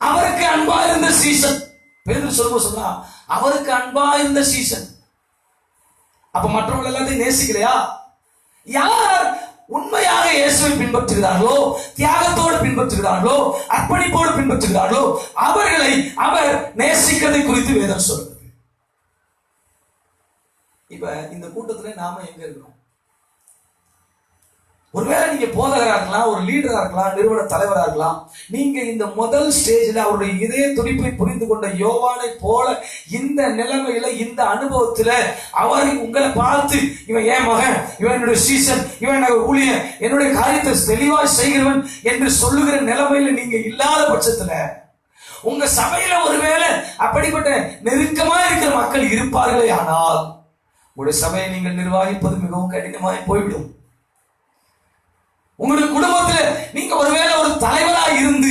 A: அவருக்கு அன்பா இருந்த சீசன். பேதுரு சொல்றா, அவருக்கு அன்பா இருந்த சீசன். அப்ப மற்றவர்கள் எல்லாத்தையும் நேசிக்கலையா? யார் உண்மையாக இயேசுவை பின்பற்றுகிறார்களோ, தியாகத்தோடு பின்பற்றுகிறார்களோ, அர்ப்பணிப்போடு பின்பற்றுகிறார்களோ, அவர்களை அவர் நேசிக்கிறதை குறித்து வேதம் சொல்றது. இப்ப இந்த கூட்டத்துல நாம எங்க இருக்கிறோம்? ஒருவேளை நீங்க போதகரா இருக்கலாம், ஒரு லீடரா இருக்கலாம், நிறுவன தலைவரா இருக்கலாம். நீங்க இந்த முதல் ஸ்டேஜ்ல அவருடைய இதய துடிப்பை புரிந்து கொண்ட யோவானை போல இந்த நிலைமையில, இந்த அனுபவத்துல அவர் உங்களை பார்த்து, இவன் என் மகன், இவன் என்னுடைய சீசன், இவன் ஊழியன், என்னுடைய காரியத்தை தெளிவாக செய்கிறவன் என்று சொல்லுகிற நிலைமையில நீங்க இல்லாத பட்சத்துல, உங்க சபையில ஒருவேளை அப்படிப்பட்ட நெருக்கமா இருக்கிற மக்கள் இருப்பார்களே, ஆனால் உங்களுடைய சபையை நீங்கள் நிர்வகிப்பது மிகவும் கடினமாய் போய்விடும். உங்களுடைய குடும்பத்தில் நீங்க ஒருவேளை ஒரு தலைவராக இருந்து,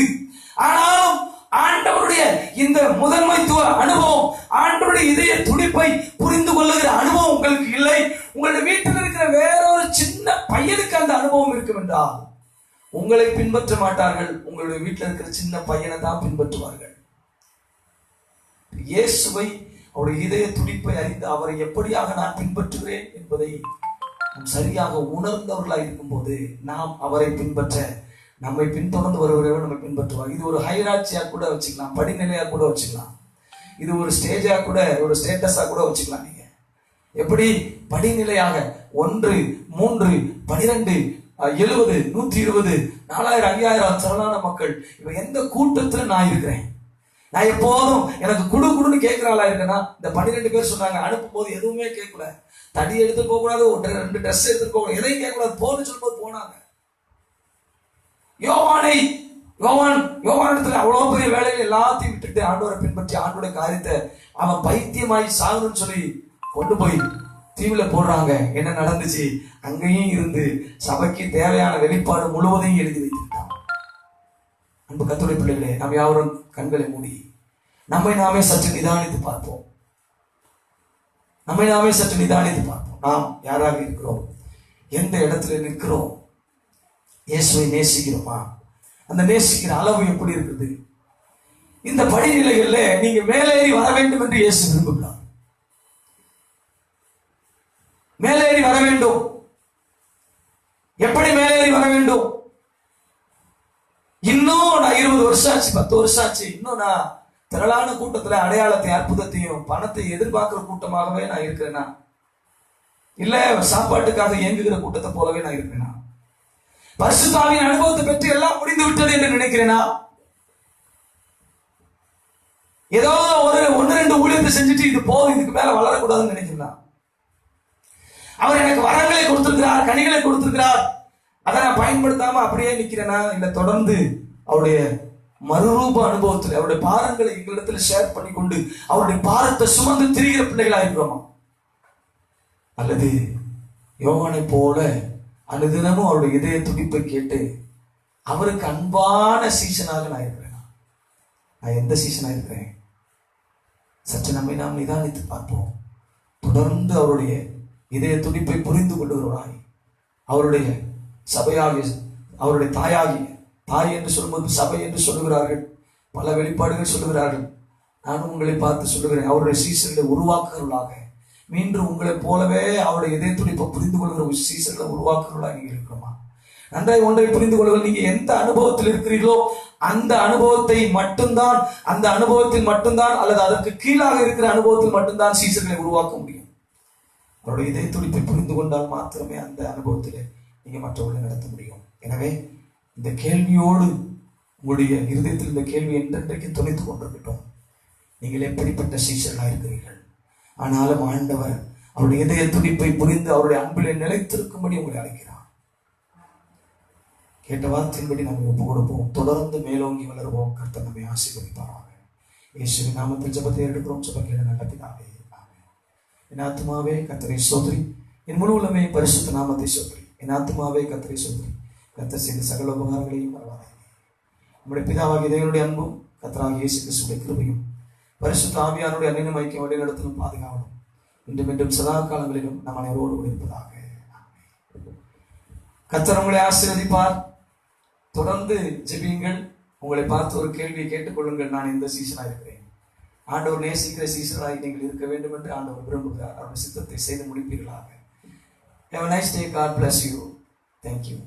A: ஆனாலும் ஆண்டவருடைய இந்த முதன்மைத்துவ அனுபவம், ஆண்டவருடைய இதய துடிப்பை புரிந்து கொள்ளுகிற அனுபவம் உங்களுக்கு இல்லை. உங்களுடைய வீட்டில் இருக்கிற வேறொரு சின்ன பையனுக்கு அந்த அனுபவம் இருக்கும் என்றால் உங்களை பின்பற்ற மாட்டார்கள், உங்களுடைய வீட்டில் இருக்கிற சின்ன பையனை தான் பின்பற்றுவார்கள். இயேசுவை, அவருடைய இதய துடிப்பை அறிந்து அவரை எப்படியாக நான் பின்பற்றுகிறேன் என்பதை சரியாக உணர்ந்தவர்களாக இருக்கும் போது நாம் அவரை பின்பற்ற, நம்மை பின்தொடர்ந்து வருகிறவர் நம்மை பின்பற்றுவார். இது ஒரு ஹைராட்சியா கூட வச்சுக்கலாம், படிநிலையா கூட வச்சுக்கலாம், இது ஒரு ஸ்டேஜா கூட, ஒரு ஸ்டேட்டஸா கூட வச்சுக்கலாம். நீங்க எப்படி படிநிலையாக 1, 3, 12, 70, 120, 4000, 5000 திரளான மக்கள். இப்ப எந்த கூட்டத்துல நான் இருக்கிறேன்? நான் எப்போதும் எனக்கு குடுன்னு கேட்கிறாளா இருக்கேன்னா, இந்த 12 பேர் சொன்னாங்க, அனுப்பும் போது எதுவுமே கேட்கல, தடி எடுத்து போக கூடாது, 2 ட்ரெஸ் எடுத்து போக கூடாது, எதையும் கேட்க கூடாது, போன்னு சொல்லும்போது போனாங்க. யோவானிடத்துல அவ்வளவு பெரிய வேலைகள் எல்லாத்தையும் விட்டுட்டு ஆண்டவரை பின்பற்றி ஆண்டோட காரியத்தை அவன் பைத்தியமாய் சாகணும்னு சொல்லி கொண்டு போய் தீவுல போடுறாங்க. என்ன நடந்துச்சு? அங்கேயும் இருந்து சபைக்கு தேவையான வெளிப்பாடு முழுவதையும் எழுதி வைத்திருக்காங்க. அன்பு கர்த்தருடைய பிள்ளைகளே, நாம் யாவரும் கண்களை மூடி நம்மை நாமே சற்று நிதானித்து பார்ப்போம். நம்மை நாமே சற்று நிதானித்து பார்ப்போம். நாம் யாராக இருக்கிறோம்? எந்த இடத்துல நிற்கிறோம்? இயேசுவை நேசிக்கிறோமா? அந்த நேசிக்கிற அளவு எப்படி இருக்குது? இந்த படிநிலைகள்ல நீங்க மேலேறி வர வேண்டும் என்று இயேசு விரும்புகிறார். மேலேறி வர வேண்டும். எப்படி மேலேறி வர வேண்டும்? இன்னும் நான் 20 வருஷம் ஆச்சு, 10 வருஷம் ஆச்சு, இன்னும் நான் திரளான கூட்டத்துல அடையாளத்தை, அற்புதத்தையும், பணத்தை எதிர்பார்க்கிற கூட்டமாகவே நான் இருக்கிறேனா? இல்ல சாப்பாட்டுக்காக இயங்குகிற கூட்டத்தை போலவே நான் இருக்கிறேனா? பரிசுத்த ஆவியின் அனுபவத்தை பற்றி எல்லாம் முடிந்து விட்டது என்று நினைக்கிறேனா? ஏதோ ஒரு 1-2 ஊழியத்தை செஞ்சுட்டு இது போதும், இதுக்கு மேல வளரக்கூடாதுன்னு நினைக்கிறேன். அவர் எனக்கு வரங்களை கொடுத்திருக்கிறார், கனிகளை கொடுத்திருக்கிறார், அதை நான் பயன்படுத்தாம அப்படியே நிக்கிறேனா? இல்ல தொடர்ந்து அவருடைய மறுரூப அனுபவத்தில் அவருடைய பாரங்களை எங்களிடத்துல ஷேர் பண்ணி கொண்டு அவருடைய பாரத்தை சுமந்து திரிகிற பிள்ளைகளா இருக்கிறோமா? அல்லது யோவானை போல அனுதினமும் அவருடைய இதய துடிப்பை கேட்டு அவருக்கு அன்பான சீசனாக நான் இருக்கிறேன்? நான் எந்த சீசனா இருக்கிறேன்? சற்று நம்மை நாம் நிதானித்து பார்ப்போம். தொடர்ந்து அவருடைய இதய துடிப்பை புரிந்து கொள்ளுகிறவராய், அவருடைய சபையாகிய, அவருடைய தாயாகிய, தாய் என்று சொல்லும்போது சபை என்று சொல்லுகிறார்கள், பல வெளிப்பாடுகள் சொல்லுகிறார்கள். நானும் உங்களை பார்த்து சொல்லுகிறேன், அவருடைய சீசர்களை உருவாக்குறவர்களாக, மீண்டும் உங்களைப் போலவே அவருடைய இதய துடிப்பை புரிந்து கொள்கிற சீசர்களை உருவாக்குறவர்களாக நீங்க இருக்கிறோமா? நன்றாய் ஒன்றை புரிந்து கொள்ளுங்கள். நீங்க எந்த அனுபவத்தில் இருக்கிறீர்களோ அந்த அனுபவத்தை மட்டும்தான், அந்த அனுபவத்தில் மட்டும்தான், அல்லது அதற்கு கீழாக இருக்கிற அனுபவத்தில் மட்டும்தான் சீசர்களை உருவாக்க முடியும். அவருடைய இதய துடிப்பை புரிந்து கொண்டால் மாத்திரமே அந்த அனுபவத்திலே நீங்க மற்றவர்களை நடத்த முடியும். எனவே இந்த கேள்வியோடு உங்களுடைய இருதயத்தில் இந்த கேள்வி என்றென்றைக்கு துணைத்துக் கொண்டிருக்கட்டும். நீங்கள் எப்படிப்பட்ட சீசர்களாக இருக்கிறீர்கள்? ஆனாலும் ஆண்டவர் அவருடைய இதய துடிப்பை புரிந்து அவருடைய அன்பிலே நிலைத்திருக்கும்படி உங்களை அழைக்கிறார். கேட்ட வார்த்தையின்படி நம்ம ஒப்பு கொடுப்போம். தொடர்ந்து மேலோங்கி வளருவோம். கர்த்தர் நம்மை ஆசீர்வதிப்பாராக. இயேசுவின் நாமத்தில் ஜெபத்தை எடுக்கிறோம். ஜெபம் கேள நல்ல பிதாவே. என் ஆத்துமாவே கர்த்தரை ஸ்தோத்திரி, என் முழு உள்ளமே பரிசுத்த நாமத்தை ஸ்தோத்திரி. என் ஆத்துமாவே கர்த்தரை ஸ்தோத்திரி, கர்த்தர் செய்த சகல உபகாரங்களையும் மறவாதே. நம்முடைய பிதாவாகிய தேவனுடைய அன்பும் கர்த்தராகிய இயேசு கிறிஸ்துவின் கிருபையும் பரிசுத்த ஆவியானுடைய அன்பின் ஐக்கியம் வழிநடத்தலும் பாதுகாவலும் இன்றும் மீண்டும் சதா காலங்களிலும் நம் அனைவரோடு இருப்பதாக. கர்த்தர் உங்களை ஆசீர்வதிப்பார். தொடர்ந்து ஜெபியுங்கள். உங்களை பார்த்து ஒரு கேள்வியை கேட்டுக்கொள்ளுங்கள். நான் எந்த சீசனா இருக்கிறேன்? ஆண்டவர் நேசிக்கிற சீசனாய் நீங்கள் இருக்க வேண்டும் என்று ஆண்டவர் விரும்புகிறார். அவருடைய சித்தத்தை செய்து முடிப்பீர்களாக. Have a nice day. God bless you. Thank you.